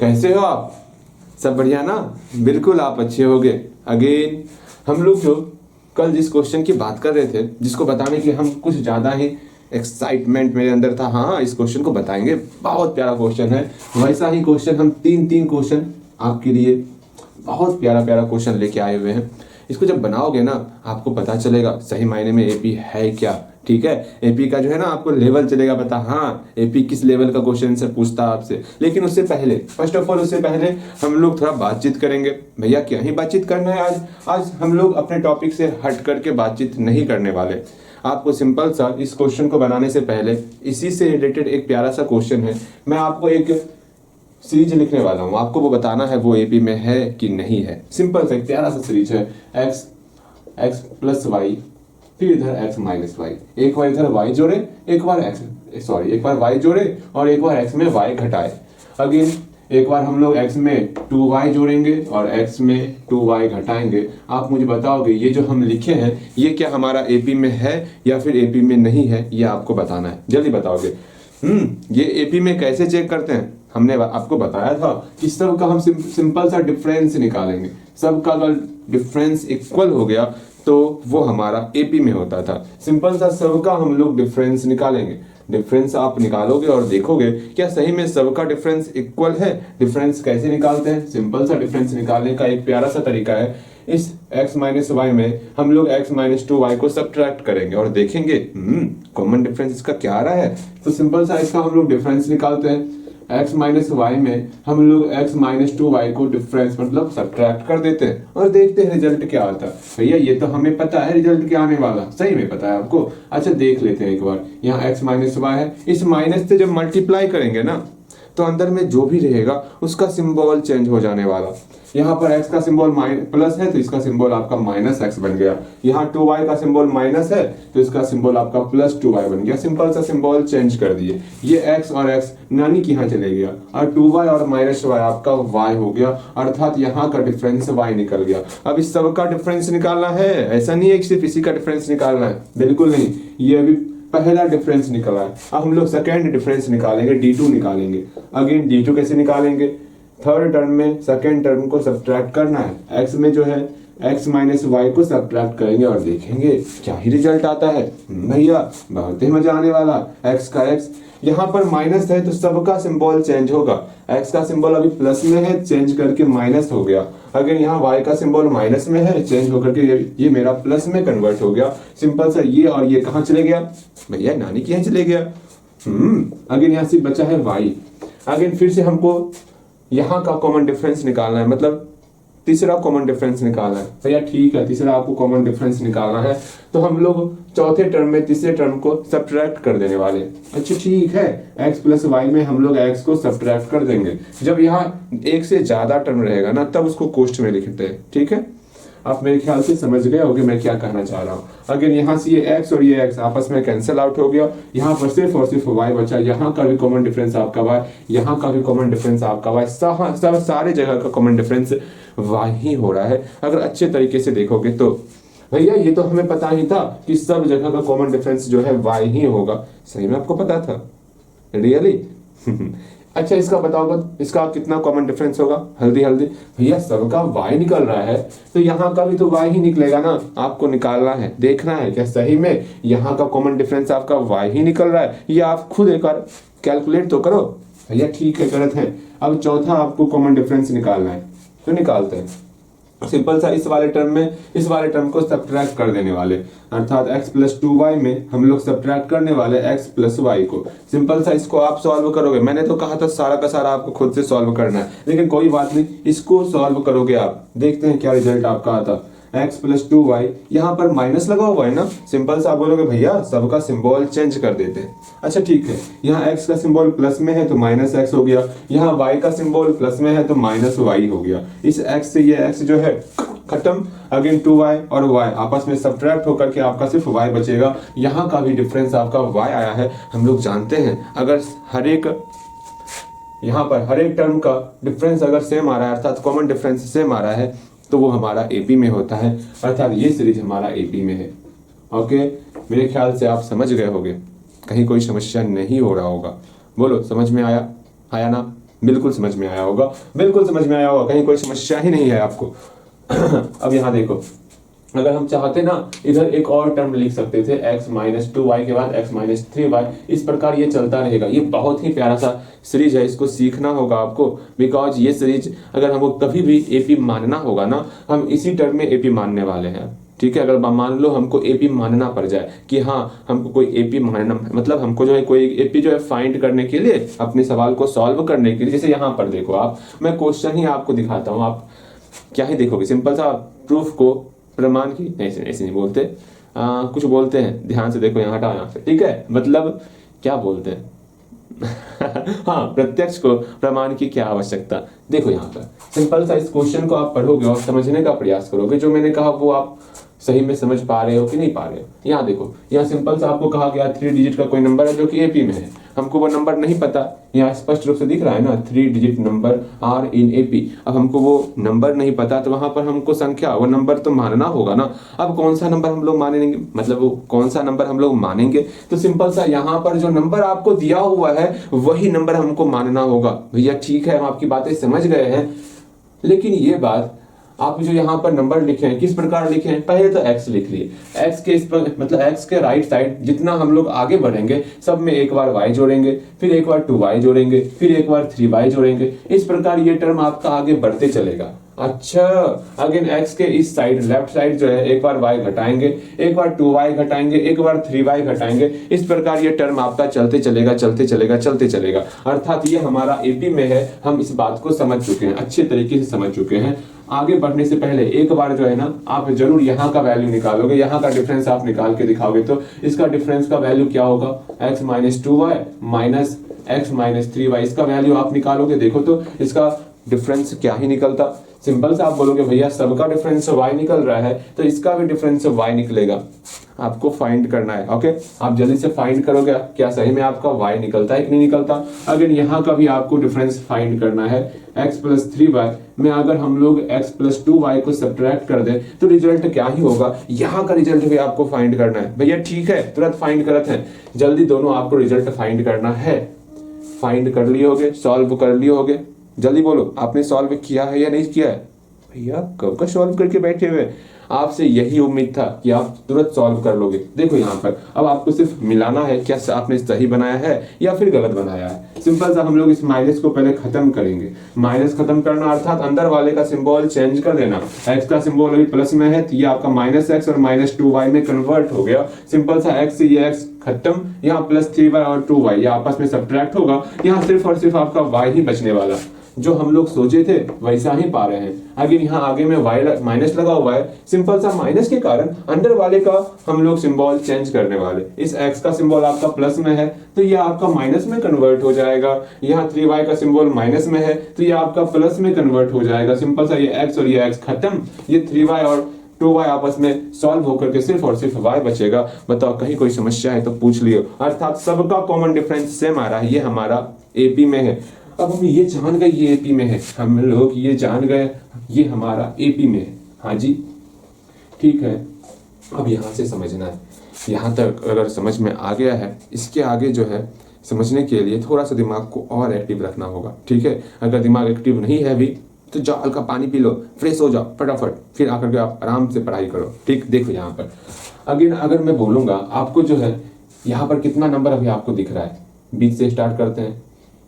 कैसे हो आप? सब बढ़िया ना? बिल्कुल आप अच्छे होगे। अगेन हम लोग जो कल जिस क्वेश्चन की बात कर रहे थे, जिसको बताने के लिए हम कुछ ज़्यादा ही एक्साइटमेंट मेरे अंदर था, हाँ इस क्वेश्चन को बताएंगे, बहुत प्यारा क्वेश्चन है। वैसा ही क्वेश्चन हम तीन तीन क्वेश्चन आपके लिए बहुत प्यारा प्यारा क्वेश्चन लेके आए हुए हैं। इसको जब बनाओगे ना आपको पता चलेगा सही मायने में एपी है क्या। ठीक है, एपी का जो है ना आपको लेवल चलेगा पता, हाँ एपी किस लेवल का क्वेश्चन आंसर पूछता है आपसे। लेकिन उससे पहले फर्स्ट ऑफ ऑल उससे पहले हम लोग थोड़ा बातचीत करेंगे। भैया क्या ही बातचीत करना है आज हम लोग अपने टॉपिक से हट करके बातचीत नहीं करने वाले। आपको सिंपल सा इस क्वेश्चन को बनाने से पहले इसी से रिलेटेड एक प्यारा सा क्वेश्चन है, मैं आपको एक सीरीज लिखने वाला हूँ, आपको वो बताना है वो एपी में है कि नहीं है। सिंपल सा एक प्यारा सा सीरीज है, एक्स प्लस वाई, फिर इधर एक्स माइनस वाई, एक बार इधर वाई जोड़े, एक बार एक बार वाई जोड़े और एक बार एक्स में वाई घटाए। अगेन एक बार हम लोग x में 2y जोड़ेंगे और x में 2y घटाएंगे। आप मुझे बताओगे ये जो हम लिखे हैं ये क्या हमारा एपी में है या फिर एपी में नहीं है, ये आपको बताना है। जल्दी बताओगे। ये एपी में कैसे चेक करते हैं? हमने आपको बताया था कि सब का हम सिंपल सा डिफरेंस निकालेंगे। सब का अगर डिफरेंस इक्वल हो गया तो वो हमारा एपी में होता था। सिंपल सा सब का हम लोग डिफरेंस निकालेंगे। डिफरेंस आप निकालोगे और देखोगे क्या सही में सबका डिफरेंस इक्वल है। डिफरेंस कैसे निकालते हैं? सिंपल सा डिफरेंस निकालने का एक प्यारा सा तरीका है, इस x माइनस वाई में हम लोग x माइनस 2y को सब्ट्रैक्ट करेंगे और देखेंगे कॉमन डिफरेंस इसका क्या आ रहा है। तो सिंपल सा इसका हम लोग डिफरेंस निकालते हैं। x माइनस वाई में हम लोग x माइनस 2y को डिफरेंस मतलब सब्ट्रैक्ट कर देते हैं और देखते हैं रिजल्ट क्या आता है। भैया ये तो हमें पता है रिजल्ट क्या आने वाला, सही में पता है आपको। अच्छा देख लेते हैं एक बार, यहाँ x माइनस वाई है, इस माइनस से जब मल्टीप्लाई करेंगे ना तो अंदर में जो भी रहेगा उसका सिंबल चेंज हो जाने वाला। यहाँ पर x का सिंबल प्लस है तो इसका सिंबल आपका माइनस x बन गया। यहाँ 2y का सिंबल माइनस है तो इसका सिंबल आपका प्लस 2y बन गया। सिंपल सा सिंबल चेंज कर दिए। ये x और x नानी के यहाँ चले गया और 2y और माइनस y आपका y हो गया, अर्थात यहाँ का डिफरेंस y निकल गया। अब इस सब का डिफरेंस निकालना है, ऐसा नहीं है कि सिर्फ इसी का डिफरेंस निकालना है, बिल्कुल नहीं। ये अभी पहला डिफरेंस निकला है, अब हम लोग सेकेंड डिफरेंस निकालेंगे, D2 निकालेंगे। अगेन D2 कैसे निकालेंगे? थर्ड टर्म में सेकेंड टर्म को सब्ट्रैक्ट करना है। x में जो है x माइनस वाई को सब्ट्रैक्ट करेंगे और देखेंगे क्या ही रिजल्ट आता है। भैया बहुत ही मजा आने वाला। x का x यहाँ पर माइनस है तो सबका सिंबल चेंज होगा। x का सिंबल अभी प्लस में है, चेंज करके माइनस हो गया। अगर यहाँ y का सिंबल माइनस में है, चेंज होकर के ये मेरा प्लस में कन्वर्ट हो गया। सिंपल सा ये और ये कहाँ चले गया? भैया नानी के यहाँ चले गया। अगर यहाँ से बचा है y। अगर फिर से हमको यहाँ का कॉमन डिफरेंस निकालना है, मतलब तीसरा कॉमन डिफरेंस निकालना है। भैया ठीक है, तीसरा आपको कॉमन डिफरेंस निकालना है तो हम लोग चौथे टर्म में तीसरे टर्म को सब्ट्रैक्ट कर देने वाले। अच्छा ठीक है, x प्लस वाई में हम लोग x को सब्ट्रैक्ट कर देंगे। जब यहाँ एक से ज्यादा टर्म रहेगा ना तब उसको कोष्ठ में लिखते हैं। ठीक है, आप मेरे ख्याल से समझ गए होंगे मैं क्या कहना चाह रहा हूँ। अगर यहाँ से ये x और ये x आपस में कैंसिल आउट हो गया, यहाँ पर सिर्फ और सिर्फ y बचा। यहाँ का भी कॉमन डिफरेंस आपका y, यहाँ का भी कॉमन डिफरेंस आपका y, सब सारे जगह का कॉमन डिफरेंस y ही हो रहा है अगर अच्छे तरीके से देखोगे तो। भैया ये तो हमें पता ही था कि सब जगह का कॉमन डिफरेंस जो है y ही होगा। सही में आपको पता था? रियली? अच्छा इसका बताओ, इसका कितना कॉमन डिफरेंस होगा? हल्दी भैया सबका y निकल रहा है तो यहाँ का भी तो y ही निकलेगा ना। आपको निकालना है, देखना है क्या सही में यहाँ का कॉमन डिफरेंस आपका y ही निकल रहा है, ये आप खुद एक बार कैलकुलेट तो करो। भैया ठीक है, गलत है। अब चौथा आपको कॉमन डिफरेंस निकालना है तो निकालते हैं। सिंपल सा इस वाले टर्म को सब्ट्रैक्ट कर देने वाले, अर्थात x प्लस 2y में हम लोग सब्ट्रैक्ट करने वाले x प्लस वाई को। सिंपल सा इसको आप सॉल्व करोगे। मैंने तो कहा था सारा का सारा आपको खुद से सॉल्व करना है, लेकिन कोई बात नहीं, इसको सॉल्व करोगे आप, देखते हैं क्या रिजल्ट आपका आता। x प्लस 2y, यहाँ पर माइनस लगा हुआ है ना, सिंपल सा आप बोलोगे भैया सबका सिंबल चेंज कर देते हैं। अच्छा ठीक है, यहाँ x का सिंबल प्लस में है तो माइनस x हो गया, यहाँ y का सिंबल प्लस में है तो माइनस y हो गया। इस x से ये x जो है खत्म। अगेन 2y और y आपस में सब्ट्रैक्ट होकर के आपका सिर्फ y बचेगा। यहाँ का भी डिफरेंस आपका y आया है। हम लोग जानते हैं अगर यहाँ पर हर एक टर्म का डिफरेंस अगर सेम आ रहा है, अर्थात कॉमन डिफरेंस सेम आ रहा है, तो वो हमारा एपी में होता है, अर्थात ये सीरीज हमारा एपी में है। ओके, मेरे ख्याल से आप समझ गए होंगे, कहीं कोई समस्या नहीं हो रहा होगा। बोलो समझ में आया ना? बिल्कुल समझ में आया होगा, बिल्कुल समझ में आया होगा, कहीं कोई समस्या ही नहीं है आपको। अब यहाँ देखो, अगर हम चाहते ना इधर एक और टर्म लिख सकते थे x माइनस 2y के बाद x माइनस 3y, इस प्रकार ये चलता रहेगा। ये बहुत ही प्यारा सा सीरीज है, इसको सीखना होगा आपको, बिकॉज ये सीरीज अगर हमको कभी भी एपी मानना होगा ना, हम इसी टर्म में एपी मानने वाले हैं। ठीक है, अगर मान लो हमको एपी मानना पड़ जाए कि हाँ हमको कोई एपी मानना, मतलब हमको जो है कोई एपी जो है फाइंड करने के लिए, अपने सवाल को सॉल्व करने के लिए, जैसे यहाँ पर देखो आप, मैं क्वेश्चन ही आपको दिखाता हूँ, आप क्या ही देखोगे, सिंपल सा प्रूफ को, प्रमाण की, ऐसे नहीं बोलते, कुछ बोलते हैं, ध्यान से देखो, यहाँ हटाओ यहाँ से, ठीक है, मतलब क्या बोलते हैं हाँ, प्रत्यक्ष को प्रमाण की क्या आवश्यकता। देखो यहाँ पर सिंपल सा इस क्वेश्चन को आप पढ़ोगे और समझने का प्रयास करोगे, जो मैंने कहा वो आप सही में समझ पा रहे हो कि नहीं पा रहे हो। यहाँ देखो, यहाँ सिंपल सा आपको कहा गया 3 डिजिट का कोई नंबर है जो कि एपी में है, हमको वो नंबर नहीं पता, यहाँ स्पष्ट रूप से दिख रहा है ना, 3 digit number are in AP. अब हमको वो नंबर नहीं पता, तो वहां पर हमको संख्या, वो नंबर तो मानना होगा ना। अब कौन सा नंबर हम लोग मानेंगे, मतलब वो कौन सा नंबर हम लोग मानेंगे, तो सिंपल सा यहाँ पर जो नंबर आपको दिया हुआ है वही नंबर हमको मानना होगा। भैया ठीक है, हम आपकी बातें समझ गए हैं, लेकिन ये बात आप जो यहाँ पर नंबर लिखे हैं किस प्रकार लिखे हैं, पहले तो x लिख लिए, x के इस पर मतलब x के राइट साइड जितना हम लोग आगे बढ़ेंगे सब में एक बार y जोड़ेंगे, फिर एक बार 2y जोड़ेंगे, फिर एक बार 3y जोड़ेंगे, इस प्रकार ये टर्म आपका आगे बढ़ते चलेगा। अच्छा, अगेन x के इस साइड लेफ्ट साइड जो है एक बार y घटाएंगे, एक बार 2y घटाएंगे, एक बार 3y घटाएंगे, इस प्रकार ये टर्म आपका चलते चलेगा चलते चलेगा चलते चलेगा। अर्थात ये हमारा एपी में है, हम इस बात को समझ चुके हैं, अच्छे तरीके से समझ चुके हैं। आगे बढ़ने से पहले एक बार जो है ना आप जरूर यहाँ का वैल्यू निकालोगे, यहाँ का डिफरेंस आप निकाल के दिखाओगे, तो इसका डिफरेंस का वैल्यू क्या होगा, x minus 2y minus x minus 3y, इसका वैल्यू आप निकालोगे। देखो तो इसका डिफरेंस क्या ही निकलता, सिंपल से आप बोलोगे भैया सबका डिफरेंस y निकल रहा है तो इसका भी डिफरेंस y निकलेगा, आपको फाइंड करना है। ओके, आप जल्दी से फाइंड करोगे क्या सही में आपका y निकलता है कि नहीं निकलता। अगर यहाँ का भी आपको डिफरेंस फाइंड करना है, x प्लस 3y में अगर हम लोग x प्लस 2y को सब्ट्रैक्ट कर दे तो रिजल्ट क्या ही होगा, यहाँ का रिजल्ट भी आपको फाइंड करना है। भैया ठीक है, तुरंत फाइंड करते हैं, जल्दी दोनों आपको रिजल्ट फाइंड करना है। फाइंड कर लिए होगे, सॉल्व कर लिए होगे, जल्दी बोलो आपने सॉल्व किया है या नहीं किया है। भैया कब का सॉल्व करके बैठे हुए, आपसे यही उम्मीद था कि आप तुरंत सॉल्व कर लोगे। देखो यहाँ पर अब आपको सिर्फ मिलाना है, क्या आपने सही बनाया है या फिर गलत बनाया है। सिंपल सा हम लोग इस माइनस को पहले खत्म करेंगे, माइनस खत्म करना अर्थात अंदर वाले का सिंबल चेंज कर देना। x का सिंबल अभी प्लस में है तो ये आपका माइनस x और माइनस 2y में कन्वर्ट हो गया। सिंपल सा x से ये x खत्म, यहाँ प्लस 3y और 2y ये आपस में सब्ट्रैक्ट होगा, यहाँ सिर्फ और सिर्फ आपका y ही बचने वाला। जो हम लोग सोचे थे वैसा ही पा रहे हैं। अगर यहाँ आगे में y माइनस लगा हुआ है, सिंपल सा माइनस के कारण अंदर वाले का हम लोग सिंबल चेंज करने वाले। इस x का सिंबल आपका प्लस में है तो ये आपका माइनस में कन्वर्ट हो जाएगा, यहाँ 3y का सिंबल माइनस में है तो ये आपका प्लस में कन्वर्ट हो जाएगा। सिंपल सा ये x और ये x खत्म, ये 3y और 2y आपस में सॉल्व होकर के सिर्फ और सिर्फ y बचेगा। बताओ कहीं कोई समस्या है तो पूछ लियो। अर्थात सबका कॉमन डिफरेंस सेम आ रहा है, ये हमारा एपी में है। अब हम ये जान गए ये एपी में है, हम लोग ये जान गए ये हमारा एपी में है। हाँ जी ठीक है, अब यहाँ से समझना है, यहाँ तक अगर समझ में आ गया है, इसके आगे जो है समझने के लिए थोड़ा सा दिमाग को और एक्टिव रखना होगा। ठीक है, अगर दिमाग एक्टिव नहीं है अभी तो जाओ हल्का पानी पी लो, फ्रेश हो जाओ फटाफट, फिर आकर के आप आराम से पढ़ाई करो। ठीक, देखो यहाँ पर अगर मैं बोलूंगा आपको जो है यहाँ पर कितना नंबर अभी आपको दिख रहा है, बीच से स्टार्ट करते हैं,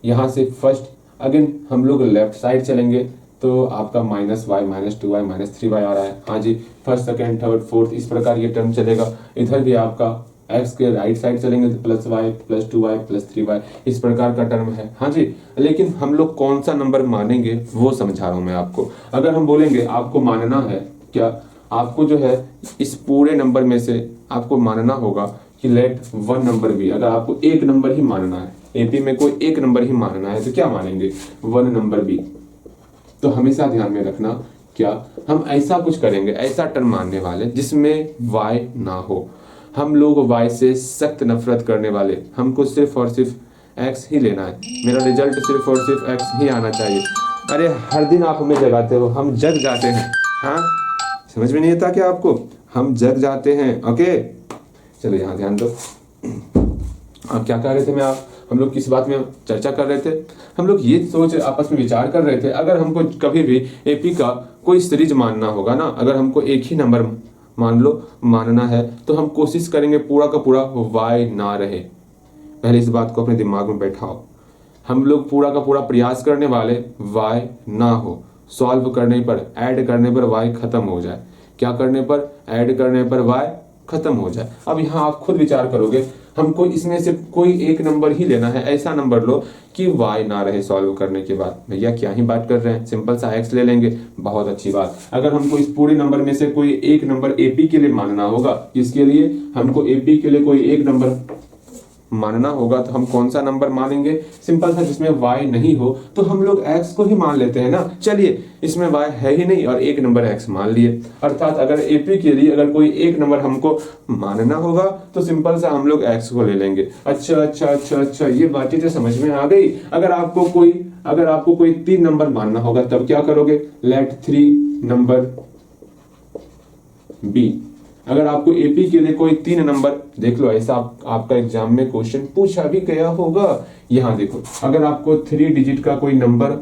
यहाँ से फर्स्ट अगेन हम लोग लेफ्ट साइड चलेंगे तो आपका minus y minus 2y minus 3y आ रहा है। हाँ जी, फर्स्ट सेकेंड थर्ड फोर्थ इस प्रकार ये टर्म चलेगा। इधर भी आपका x के राइट साइड चलेंगे तो plus y plus 2y plus 3y इस प्रकार का टर्म है। हाँ जी, लेकिन हम लोग कौन सा नंबर मानेंगे वो समझा रहा हूँ मैं आपको। अगर हम बोलेंगे आपको मानना है क्या, आपको जो है इस पूरे नंबर में से आपको मानना होगा कि लेट 1 नंबर भी, अगर आपको एक नंबर ही मानना है, एपी में कोई एक नंबर ही मानना है तो क्या मानेंगे 1 नंबर भी। तो हमेशा ध्यान में रखना क्या हम ऐसा कुछ करेंगे, ऐसा टर्म मानने वाले जिसमें y ना हो। हम लोग y से सख्त नफरत करने वाले, हमको सिर्फ और सिर्फ x ही लेना है, मेरा रिजल्ट सिर्फ और सिर्फ x ही आना चाहिए। अरे हर दिन आप हमें जगाते हो, हम जग जाते हैं। हाँ समझ में नहीं आता क्या आपको, हम जग जाते हैं। ओके चलो यहाँ ध्यान दो। अब क्या कह रहे थे मैं, हम लोग किस बात में चर्चा कर रहे थे? हम लोग ये सोच आपस में विचार कर रहे थे, अगर हमको कभी भी एपी का कोई सीरीज मानना होगा ना, अगर हमको एक ही नंबर मान लो मानना है, तो हम कोशिश करेंगे पूरा का पूरा y ना रहे। पहले इस बात को अपने दिमाग में बैठाओ। हम लोग पूरा का पूरा प्रयास करने वाले y ना हो, सॉल्व करने पर, ऐड करने पर y खत्म हो जाए। क्या करने पर? ऐड करने पर y खत्म हो जाए। अब यहाँ आप खुद विचार करोगे, हमको इसमें से कोई एक नंबर ही लेना है, ऐसा नंबर लो कि y ना रहे सॉल्व करने के बाद। भैया क्या ही बात कर रहे हैं, सिंपल सा x ले लेंगे, बहुत अच्छी बात। अगर हमको इस पूरे नंबर में से कोई एक नंबर एपी के लिए मानना होगा, इसके लिए हमको एपी के लिए कोई एक नंबर मानना होगा, तो हम कौन सा नंबर मानेंगे? सिंपल सा, जिसमें y नहीं हो तो हम लोग x को ही मान लेते हैं ना। चलिए, इसमें y है ही नहीं और एक नंबर x मान लिए, अर्थात अगर एपी के लिए अगर कोई एक नंबर हमको मानना होगा तो सिंपल सा हम लोग x को ले लेंगे। अच्छा, ये बातें तो समझ में आ गई। अगर आपको कोई 3 नंबर मानना होगा तब क्या करोगे? Let 3 number be. अगर आपको एपी के लिए कोई 3 नंबर, देख लो ऐसा आपका एग्जाम में क्वेश्चन पूछा भी गया होगा। यहाँ देखो, अगर आपको 3 डिजिट का कोई नंबर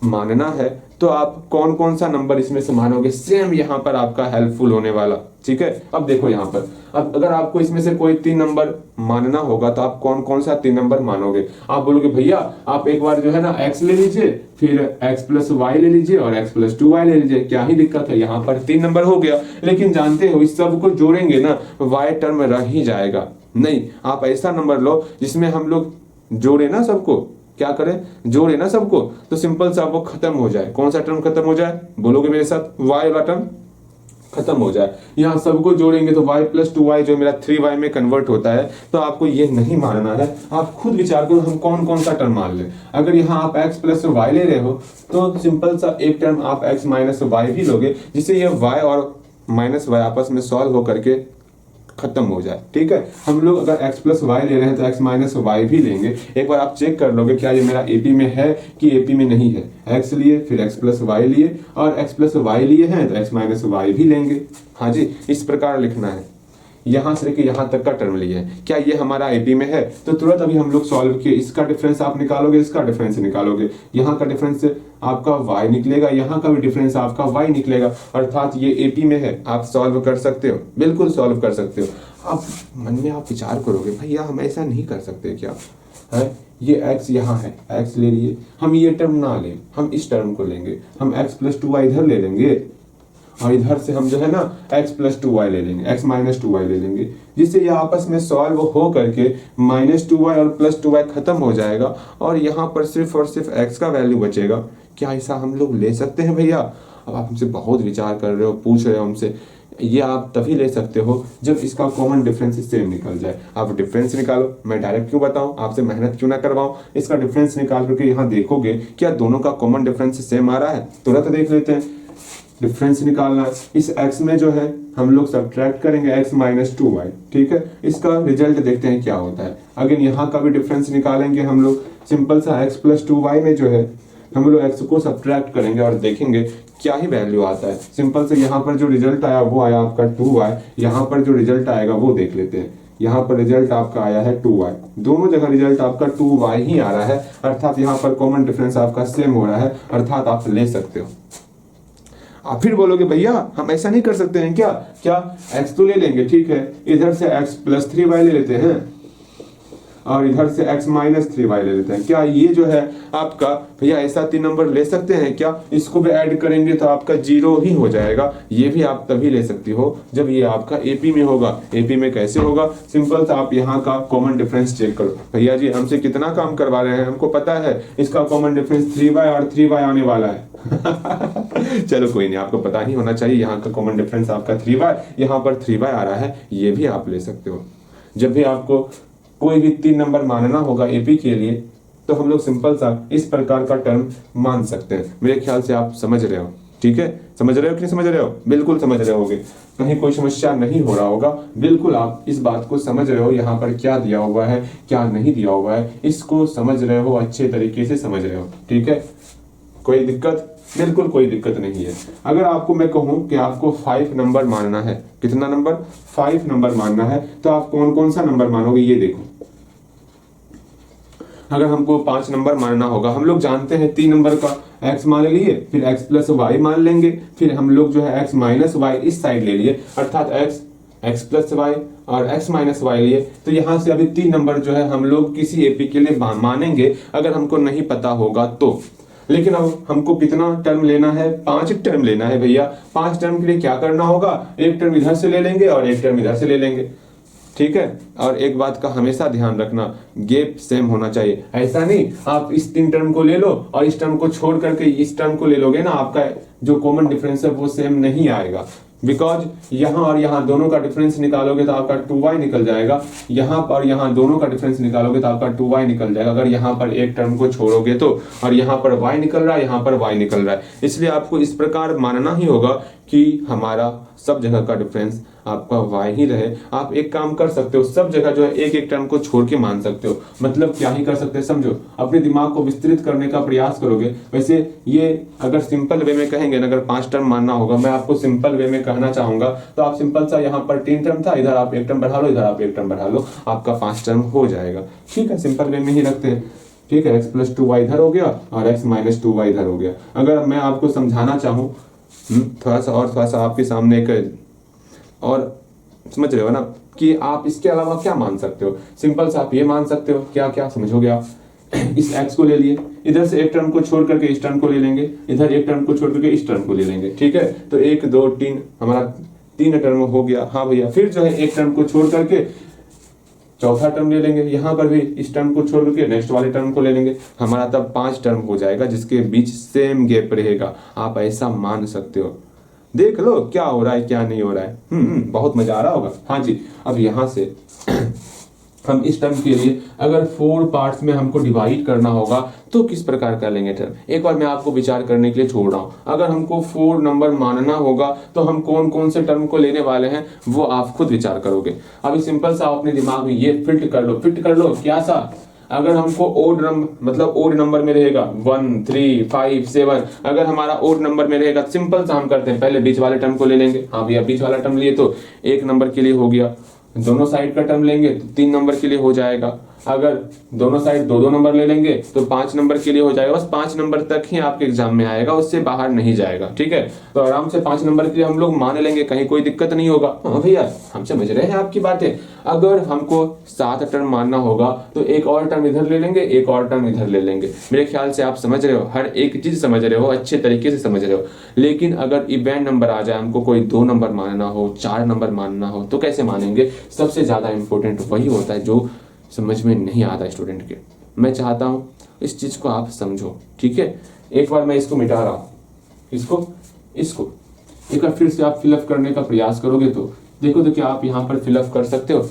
मानना है तो आप कौन कौन सा नंबर इसमें से मानोगे? सेम यहाँ पर आपका हेल्पफुल होने वाला, ठीक है। अब देखो यहाँ पर, अब अगर आपको इसमें से कोई 3 नंबर मानना होगा तो आप कौन कौन सा 3 नंबर मानोगे? आप बोलोगे भैया आप एक बार जो है ना x ले लीजिए, फिर x प्लस y ले लीजिए और x प्लस 2y ले लीजिए, क्या ही दिक्कत है, यहाँ पर 3 नंबर हो गया। लेकिन जानते हो इस सब को जोड़ेंगे ना y टर्म रह ही जाएगा। नहीं, आप ऐसा नंबर लो जिसमें हम लोग जोड़े ना सबको, क्या करें? जोड़े ना सबको, तो सिंपल सा वो खत्म हो जाए। कौन सा टर्म खत्म हो जाए? बोलोगे मेरे साथ, y वाला टर्म खत्म हो जाए। यहाँ सबको जोड़ेंगे तो y प्लस 2y जो मेरा 3y में कन्वर्ट होता है। तो आपको ये नहीं मानना है, आप खुद विचार करो हम कौन कौन सा टर्म मान ले। अगर यहाँ आप x प्लस y ले रहे हो तो सिंपल सा एक टर्म आप x माइनस y भी लोगे, जिससे ये y और माइनस y आपस में सॉल्व होकर के खत्म हो जाए, ठीक है। हम लोग अगर x प्लस वाई ले रहे हैं तो x माइनस वाई भी लेंगे। एक बार आप चेक कर लोगे क्या ये मेरा एपी में है कि एपी में नहीं है। x लिए, फिर x प्लस वाई लिए और x प्लस वाई लिए हैं तो x माइनस वाई भी लेंगे। हाँ जी, इस प्रकार लिखना है। यहाँ से लेके यहाँ तक का टर्म लिए है, क्या ये हमारा एपी में है? तो तुरंत अभी हम लोग सॉल्व किए, इसका डिफरेंस आप निकालोगे, इसका डिफरेंस निकालोगे, यहाँ का डिफरेंस आपका y निकलेगा, यहाँ का भी डिफरेंस आपका y निकलेगा, अर्थात ये एपी में है। आप सॉल्व कर सकते हो, बिल्कुल सॉल्व कर सकते हो। अब मन में आप विचार करोगे भैया हम ऐसा नहीं कर सकते क्या है? ये x यहाँ है, x ले लिए, हम ये टर्म ना लें, हम इस टर्म को लेंगे, हम x प्लस 2y इधर ले लेंगे और इधर से हम जो है ना x प्लस 2y ले लेंगे, x माइनस 2y ले लेंगे, जिससे ये आपस में सॉल्व हो करके माइनस 2y और प्लस 2y खत्म हो जाएगा और यहाँ पर सिर्फ और सिर्फ x का वैल्यू बचेगा। क्या ऐसा हम लोग ले सकते हैं भैया? अब आप हमसे बहुत विचार कर रहे हो, पूछ रहे हो हमसे। ये आप तभी ले सकते हो जब इसका कॉमन डिफरेंस सेम निकल जाए। आप डिफरेंस निकालो, मैं डायरेक्ट क्यों बताऊं, आपसे मेहनत क्यों ना करवाऊं। इसका डिफरेंस निकाल करके यहाँ देखोगे क्या दोनों का कॉमन डिफरेंस सेम आ रहा है, तुरंत देख लेते हैं। डिफरेंस निकालना है, इस x में जो है हम लोग सब्ट्रैक्ट करेंगे x माइनस 2y, ठीक है। इसका रिजल्ट देखते हैं क्या होता है। अगेन यहाँ का भी डिफरेंस निकालेंगे हम लोग, सिंपल सा x प्लस 2y में जो है हम लोग x को सब्ट्रैक्ट करेंगे और देखेंगे क्या ही वैल्यू आता है। सिंपल से यहाँ पर जो रिजल्ट आया वो आया आपका 2y, यहाँ पर जो रिजल्ट आएगा वो देख लेते हैं। यहाँ पर रिजल्ट आपका आया है 2y, दोनों जगह रिजल्ट आपका 2y ही आ रहा है, अर्थात यहाँ पर कॉमन डिफरेंस आपका सेम हो रहा है, अर्थात आप ले सकते हो। आप फिर बोलोगे भैया हम ऐसा नहीं कर सकते हैं क्या? क्या x तो ले लेंगे, ठीक है, इधर से x प्लस 3y ले लेते हैं और इधर से x माइनस 3y ले लेते हैं। क्या ये जो है आपका भैया ऐसा 3 नंबर ले सकते हैं क्या? इसको भी ऐड करेंगे तो आपका 0 ही हो जाएगा। ये भी आप तभी ले सकती हो जब ये आपका एपी में होगा। एपी में कैसे होगा? सिंपल सा आप यहाँ का कॉमन डिफरेंस चेक करो। भैया जी हमसे कितना काम करवा रहे हैं, हमको पता है इसका कॉमन डिफरेंस 3y और 3y आने वाला है। चलो कोई नहीं, आपको पता ही होना चाहिए। यहाँ का कॉमन डिफरेंस आपका 3y, यहाँ पर 3y आ रहा है, ये भी आप ले सकते हो। जब भी आपको कोई भी 3 नंबर मानना होगा एपी के लिए तो हम लोग सिंपल सा इस प्रकार का टर्म मान सकते हैं। मेरे ख्याल से आप समझ रहे हो, ठीक है? समझ रहे हो कि नहीं समझ रहे हो? बिल्कुल समझ रहे होगे, कहीं कोई समस्या नहीं हो रहा होगा। बिल्कुल आप इस बात को समझ रहे हो, यहाँ पर क्या दिया हुआ है क्या नहीं दिया हुआ है, इसको समझ रहे हो, अच्छे तरीके से समझ रहे हो, ठीक है? कोई दिक्कत? बिल्कुल कोई दिक्कत नहीं है। अगर आपको मैं कहूं कि आपको 5 नंबर मानना है, कितना नंबर? 5 नंबर मानना है, तो आप कौन कौन सा नंबर मानोगे ये देखो। अगर हमको 5 नंबर मानना होगा, हम लोग जानते हैं 3 नंबर का x मान लिए, फिर x प्लस वाई मान लेंगे, फिर हम लोग जो है x माइनस वाई इस साइड ले लिए, अर्थात x प्लस वाई और x माइनस वाई लिए। तो यहाँ से अभी 3 नंबर जो है हम लोग किसी एपी के लिए मानेंगे अगर हमको नहीं पता होगा तो। लेकिन अब हमको कितना टर्म लेना है? 5 टर्म लेना है भैया। 5 टर्म के लिए क्या करना होगा? एक टर्म इधर से ले लेंगे और एक टर्म इधर से ले लेंगे, ठीक है। और एक बात का हमेशा ध्यान रखना, गैप सेम होना चाहिए। ऐसा नहीं आप इस 3 टर्म को ले लो और इस टर्म को छोड़ करके इस टर्म को ले लोगे ना, आपका जो कॉमन डिफरेंस है वो सेम नहीं आएगा। बिकॉज यहाँ और यहाँ दोनों का डिफरेंस निकालोगे तो आपका 2y निकल जाएगा, यहाँ पर यहाँ दोनों का डिफरेंस निकालोगे तो आपका 2y निकल जाएगा अगर यहाँ पर एक टर्म को छोड़ोगे तो। और यहाँ पर y निकल रहा है, यहाँ पर y निकल रहा है, इसलिए आपको इस प्रकार मानना ही होगा कि हमारा सब जगह का डिफरेंस आपका y ही रहे। आप एक काम कर सकते हो, सब जगह जो है एक एक टर्म को छोड़ के मान सकते हो। मतलब क्या ही कर सकते हैं समझो, अपने दिमाग को विस्तृत करने का प्रयास करोगे। वैसे ये अगर सिंपल वे में कहेंगे ना, अगर 5 टर्म मानना होगा, मैं आपको सिंपल वे में कहना चाहूंगा तो आप सिंपल सा यहाँ पर 3 टर्म था, इधर आप एक टर्म बढ़ा लो, इधर आप एक टर्म बढ़ा लो, आपका 5 टर्म हो जाएगा। ठीक है, सिंपल वे में ही रखते हैं। ठीक है, x प्लस 2y इधर हो गया और x माइनस 2y इधर हो गया। अगर मैं आपको समझाना चाहूँ थोड़ा सा आपके सामने एक और समझ रहे हो ना कि आप इसके अलावा क्या मान सकते हो। सिंपल सा आप ये मान सकते हो, क्या क्या समझोगे आप। इस x को ले लिए, इधर से एक टर्म को छोड़ करके इस टर्म को ले लेंगे, इधर एक टर्म को छोड़ करके इस टर्म को ले लेंगे। ठीक है, तो 1 2 3 हमारा 3 टर्म हो गया। हाँ भैया, फिर जो है एक टर्म को छोड़ करके चौथा टर्म ले लेंगे, यहाँ पर भी इस टर्म को छोड़ करके नेक्स्ट वाले टर्म को ले लेंगे, हमारा तब 5 टर्म हो जाएगा जिसके बीच सेम गैप रहेगा। आप ऐसा मान सकते हो। देख लो क्या हो रहा है क्या नहीं हो रहा है। बहुत मजा आ रहा होगा। हाँ जी, अब यहाँ से हम इस टर्म के लिए अगर 4 पार्ट्स में हमको डिवाइड करना होगा तो किस प्रकार कर लेंगे टर्म। एक बार मैं आपको विचार करने के लिए छोड़ रहा हूँ। अगर हमको 4 नंबर मानना होगा तो हम कौन कौन से टर्म को लेने वाले हैं वो आप खुद विचार करोगे। अभी सिंपल सा अपने दिमाग में ये फिट कर लो क्या सा। अगर हमको ओड नंबर मतलब ओड नंबर में रहेगा 1 3 5 7, अगर हमारा ओड नंबर में रहेगा, सिंपल सा हम करते हैं, पहले बीच वाले टर्म को ले लेंगे। हाँ भैया, बीच वाला टर्म लिए तो 1 नंबर के लिए हो गया, दोनों साइड का टर्म लेंगे तो 3 नंबर के लिए हो जाएगा। अगर दोनों साइड 2 नंबर ले लेंगे तो 5 नंबर के लिए हो जाएगा। बस 5 नंबर तक ही आपके एग्जाम में आएगा, उससे बाहर नहीं जाएगा। ठीक है, तो आराम से 5 नंबर के लिए हम लोग मान लेंगे, कहीं कोई दिक्कत नहीं होगा। हाँ भैया, हम समझ रहे हैं आपकी बातें। अगर हमको 7 टर्म मानना होगा तो एक और टर्म इधर ले लेंगे, एक और टर्म इधर ले लेंगे। मेरे ख्याल से आप समझ रहे हो, हर एक चीज समझ रहे हो, अच्छे तरीके से समझ रहे हो। लेकिन अगर इवेंट नंबर आ जाए, हमको कोई 2 नंबर मानना हो, 4 नंबर मानना हो, तो कैसे मानेंगे। सबसे ज्यादा इंपॉर्टेंट वही होता है जो समझ में नहीं आता स्टूडेंट के। मैं चाहता हूं इस चीज को आप समझो। ठीक है, एक बार मैं इसको मिटा रहा हूं, इसको एक बार फिर से आप फिलअप करने का प्रयास करोगे तो देखो तो क्या आप यहाँ पर फिलअप कर सकते हो।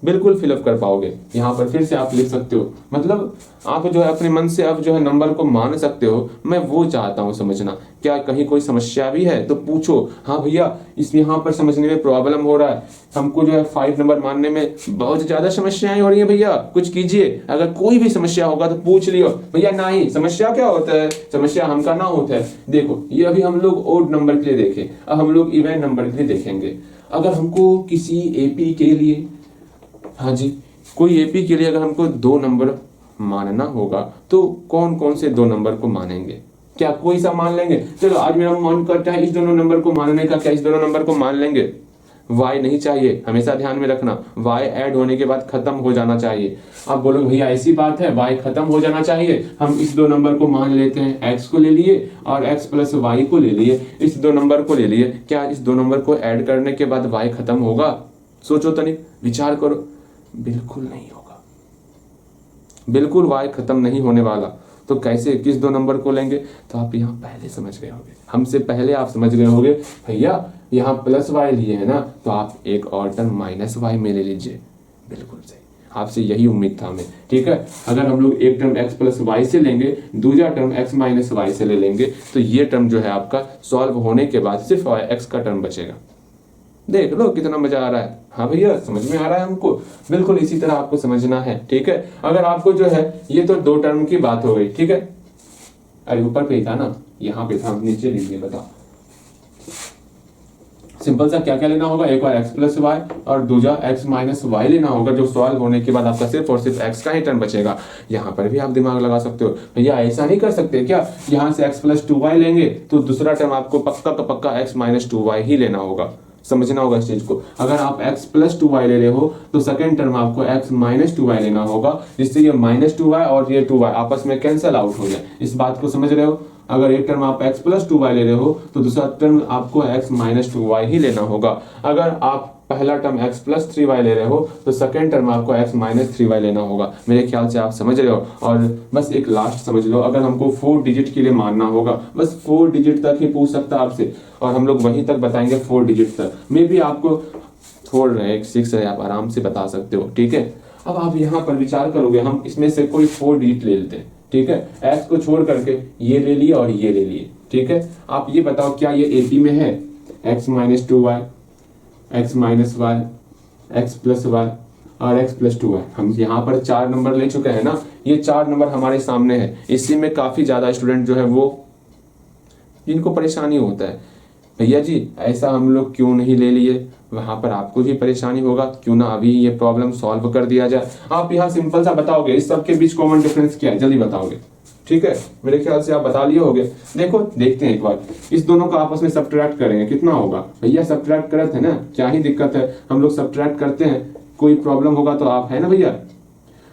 बिल्कुल फिलअप कर पाओगे। यहाँ पर फिर से आप लिख सकते हो, मतलब आप जो है अपने मन से अब जो है नंबर को मान सकते हो। मैं वो चाहता हूँ समझना। क्या कहीं कोई समस्या भी है तो पूछो। हाँ भैया, इस यहाँ पर समझने में प्रॉब्लम हो रहा है, हमको जो है 5 नंबर मानने में बहुत ज्यादा समस्याएं हो रही है भैया, कुछ कीजिए। अगर कोई भी समस्या होगा तो पूछ लियो भैया। नहीं, समस्या क्या होता है, समस्या हमका ना होता है। देखो, ये अभी हम लोग ओड नंबर के लिए देखे, अब हम लोग इवेंट नंबर के लिए देखेंगे। अगर हमको किसी एपी के लिए, हाँ जी, कोई एपी के लिए अगर हमको 2 नंबर मानना होगा तो कौन कौन से 2 नंबर को मानेंगे। क्या कोई सा मान लेंगे। चलो आज मेरा मन करता है इस दोनों नंबर को मानने का, क्या इस दोनों नंबर को मान लेंगे। y नहीं चाहिए, हमेशा ध्यान में रखना, y ऐड होने के बाद खत्म हो जाना चाहिए। आप बोलोगे भैया ऐसी बात है, y खत्म हो जाना चाहिए, हम इस 2 नंबर को मान लेते हैं, x को ले लिए और x प्लस y को ले लिए, इस 2 नंबर को ले लिए। क्या इस 2 नंबर को ऐड करने के बाद y खत्म होगा। सोचो तनिक, विचार करो। बिल्कुल नहीं होगा, बिल्कुल y खत्म नहीं होने वाला। तो कैसे, किस 2 नंबर को लेंगे। तो आप यहाँ पहले समझ गए होंगे, हमसे पहले आप समझ गए होंगे भैया यहाँ प्लस y लिए है ना, तो आप एक और टर्म माइनस y में ले लीजिए। बिल्कुल सही, आपसे यही उम्मीद था हमें। ठीक है, अगर हम लोग एक टर्म x प्लस वाई से लेंगे, दूसरा टर्म x माइनस वाई से ले लेंगे, तो ये टर्म जो है आपका सॉल्व होने के बाद सिर्फ x का टर्म बचेगा। देख लो कितना मजा आ रहा है। हाँ भैया, समझ में आ रहा है हमको। बिल्कुल इसी तरह आपको समझना है। ठीक है, अगर आपको जो है, ये तो 2 टर्म की बात हो गई। ठीक है, अरे ऊपर पे ही था ना, यहाँ पे था, नीचे लीजिए, बताओ। सिंपल सा क्या क्या लेना होगा, एक बार एक्स प्लस वाई और दूसरा एक्स माइनस वाई लेना होगा, जो सॉल्व होने के बाद आपका सिर्फ और सिर्फ एक्स का ही टर्म बचेगा। यहाँ पर भी आप दिमाग लगा सकते हो, भैया ऐसा नहीं कर सकते क्या, यहाँ से एक्स प्लस टू वाई लेंगे तो दूसरा टर्म आपको पक्का का पक्का एक्स माइनस टू वाई ही लेना होगा। समझना होगा इस चीज को। अगर आप x प्लस टू वाई ले रहे हो तो सेकंड टर्म आपको x माइनस टू वाई लेना होगा, जिससे ये माइनस टू वाई और ये टू वाई आपस में कैंसल आउट हो जाए। इस बात को समझ रहे हो। अगर एक टर्म आप x प्लस टू वाई ले रहे हो तो दूसरा टर्म आपको x माइनस टू वाई ही लेना होगा। अगर आप पहला term x plus three y ले रहे हो तो सेकंड टर्म आपको x माइनस थ्री वाई लेना होगा। मेरे ख्याल से आप समझ रहे हो। और बस एक लास्ट समझ लो, अगर हमको 4 डिजिट के लिए मानना होगा, बस 4 डिजिट तक ही पूछ सकता है आपसे और हम लोग वहीं तक बताएंगे 4 डिजिट तक। मे भी आपको 4 है 6 है, आप आराम से बता सकते हो, ठीक है। अब आप यहाँ पर विचार करोगे, हम इसमें से कोई 4 डिजिट ले लेते हैं, ठीक है। x को छोड़ करके ये ले लिए और ये ले लिए, ठीक है। आप ये बताओ क्या ये AP में है, x minus two y, x minus y, x plus y और एक्स प्लस टू वाई। हम यहाँ पर 4 नंबर ले चुके हैं ना, ये 4 नंबर हमारे सामने है। इसी में काफी ज्यादा स्टूडेंट जो है वो जिनको परेशानी होता है, भैया जी ऐसा हम लोग क्यों नहीं ले लिए, वहां पर आपको भी परेशानी होगा, क्यों ना अभी ये प्रॉब्लम सॉल्व कर दिया जाए। आप यहाँ सिंपल सा बताओगे इस सब के बीच कॉमन डिफरेंस क्या है, जल्दी बताओगे, ठीक है। मेरे ख्याल से आप बता लिए होगे। देखो देखते हैं एक बार, इस दोनों को आपस में सब्ट्रैक्ट करेंगे, कितना होगा, भैया सब्ट्रैक्ट करते हैं ना, क्या ही दिक्कत है, हम लोग सब्ट्रैक्ट करते हैं। कोई प्रॉब्लम होगा तो आप है ना भैया,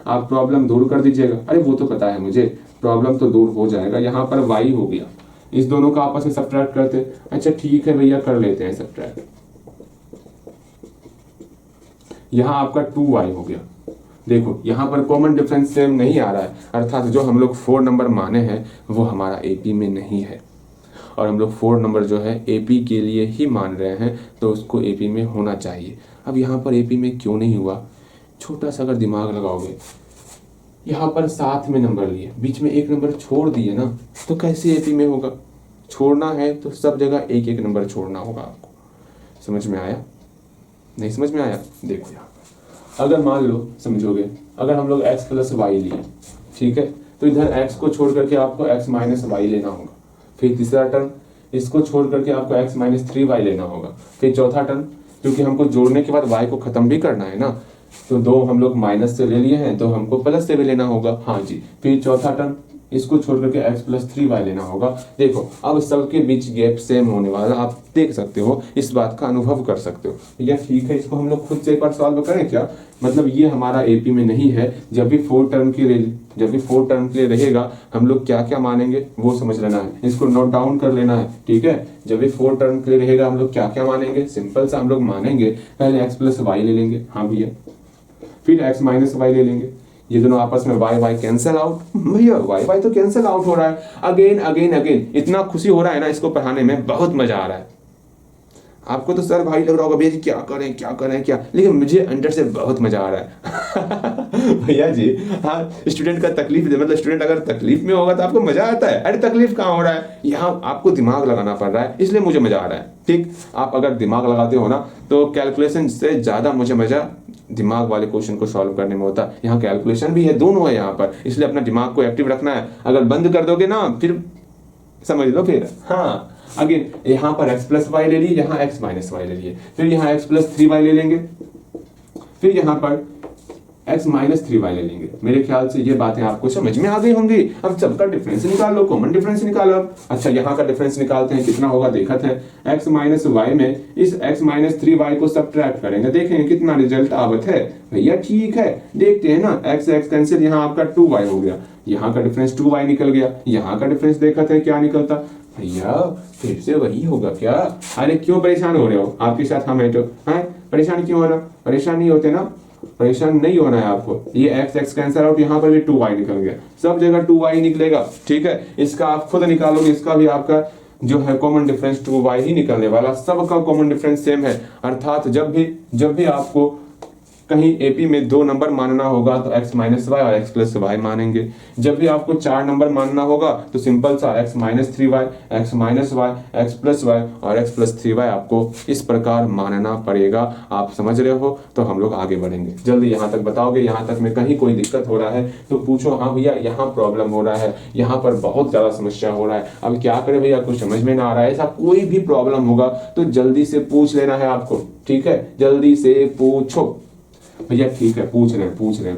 आप प्रॉब्लम दूर कर दीजिएगा। अरे वो तो पता है मुझे, प्रॉब्लम तो दूर हो जाएगा। यहाँ पर y हो गया, इस दोनों का आपस में सब्ट्रैक्ट करते हैं। अच्छा ठीक है भैया, कर लेते हैं सब्ट्रैक्ट। यहाँ आपका 2y हो गया। देखो यहाँ पर कॉमन डिफरेंस सेम नहीं आ रहा है, अर्थात जो हम लोग 4 नंबर माने हैं वो हमारा AP में नहीं है, और हम लोग 4 नंबर जो है AP के लिए ही मान रहे हैं, तो उसको AP में होना चाहिए। अब यहाँ पर AP में क्यों नहीं हुआ, छोटा सा अगर दिमाग लगाओगे, यहाँ पर साथ में नंबर लिए, बीच में एक नंबर छोड़ दिए ना, तो कैसे AP में होगा। छोड़ना है तो सब जगह एक एक नंबर छोड़ना होगा आपको। समझ में आया, नहीं समझ में आया। देखो यहाँ अगर मान लो समझोगे, अगर हम लोग x प्लस वाई लिए, ठीक है, तो इधर x को छोड़ करके आपको x माइनस वाई लेना होगा। फिर तीसरा टर्म, इसको छोड़ करके आपको x माइनस थ्री वाई लेना होगा। फिर चौथा टर्म, क्योंकि हमको जोड़ने के बाद y को खत्म भी करना है ना, तो 2 हम लोग माइनस से ले लिए हैं, तो हमको प्लस से भी लेना होगा, हाँ जी। फिर चौथा टर्म, इसको छोड़ करके x प्लस थ्री वाई लेना होगा। देखो अब सबके बीच गैप सेम होने वाला, आप देख सकते हो, इस बात का अनुभव कर सकते हो। या ठीक है, इसको हम लोग खुद से एक बार सॉल्व करें क्या, मतलब ये हमारा AP में नहीं है। जब भी 4 टर्म के लिए रहेगा, हम लोग क्या क्या मानेंगे वो समझ लेना है, इसको नोट डाउन कर लेना है, ठीक है। जब भी 4 टर्म के लिए रहेगा, हम लोग क्या क्या मानेंगे, सिंपल सा हम लोग मानेंगे, पहले x प्लस वाई ले लेंगे, हाँ भैया, फिर x माइनस वाई ले लेंगे, ये दोनों आपस में y कैंसिल आउट, भैया y तो कैंसिल आउट हो रहा है। अगेन इतना खुशी हो रहा है ना, इसको पढ़ाने में बहुत मजा आ रहा है। आपको तो सर भाई लग रहा होगा भैया जी क्या करें, लेकिन मुझे अंदर से बहुत मजा आ रहा है। भैया जी हाँ, स्टूडेंट का तकलीफ, मतलब स्टूडेंट अगर तकलीफ में होगा तो आपको मजा आता है। अरे तकलीफ कहाँ हो रहा है, यहाँ आपको दिमाग लगाना पड़ रहा है, इसलिए मुझे मजा आ रहा है, ठीक। आप अगर दिमाग लगाते हो ना, तो कैलकुलेशन से ज्यादा मुझे मजा दिमाग वाले क्वेश्चन को सॉल्व करने में होता है। यहाँ कैलकुलेशन भी है, दोनों है यहाँ पर, इसलिए अपना दिमाग को एक्टिव रखना है। अगर बंद कर दोगे ना, फिर समझ लो, फिर हाँ अगेन यहाँ पर x प्लस वाई ले लिए, यहाँ x माइनस वाई ले लिए, फिर यहाँ x प्लस थ्री वाई ले लेंगे, फिर यहाँ पर x माइनस थ्री वाई ले लेंगे। मेरे ख्याल से ये बातें आपको समझ में आ गई होंगी। अब सबका डिफरेंस निकाल लो, कॉमन डिफरेंस निकालो। अच्छा यहाँ का डिफरेंस निकालते हैं, कितना होगा देखते हैं। x माइनस वाई में इस x माइनस थ्री वाई को सब्ट्रैक्ट करेंगे, देखेंगे कितना रिजल्ट आवत है। भैया ठीक है, देखते हैं ना, x कैंसिल, यहाँ आपका 2y हो गया, यहाँ का डिफरेंस 2y निकल गया, यहाँ का डिफरेंस देखते हैं क्या निकलता। भैया फिर से वही होगा क्या, अरे क्यों परेशान हो रहे हो, आपके साथ हम है तो हैं, परेशान क्यों हो रहा, परेशान नहीं होते ना, परेशान नहीं होना है आपको। ये x कैंसिल आउट, यहाँ पर भी 2y निकल गया, सब जगह 2y निकलेगा, ठीक है। इसका आप खुद निकालोगे, इसका भी आपका जो है कॉमन डिफरेंस 2y ही निकलने वाला, सबका कॉमन डिफरेंस सेम है। अर्थात जब भी आपको कहीं एपी में 2 नंबर मानना होगा तो x माइनस वाई और x प्लस वाई मानेंगे। जब भी आपको 4 नंबर मानना होगा तो सिंपल सा x minus 3y, x minus y, x plus y और x प्लस 3y आपको इस प्रकार मानना पड़ेगा। आप समझ रहे हो? तो हम लोग आगे बढ़ेंगे। जल्दी यहाँ तक बताओगे? यहाँ तक में कहीं कोई दिक्कत हो रहा है तो पूछो। हाँ भैया यहाँ प्रॉब्लम हो रहा है, यहाँ पर बहुत ज्यादा समस्या हो रहा है, अब क्या करें भैया, कुछ समझ में ना आ रहा है। ऐसा कोई भी प्रॉब्लम होगा तो जल्दी से पूछ लेना है आपको, ठीक है? जल्दी से पूछो भैया, ठीक है? पूछ रहे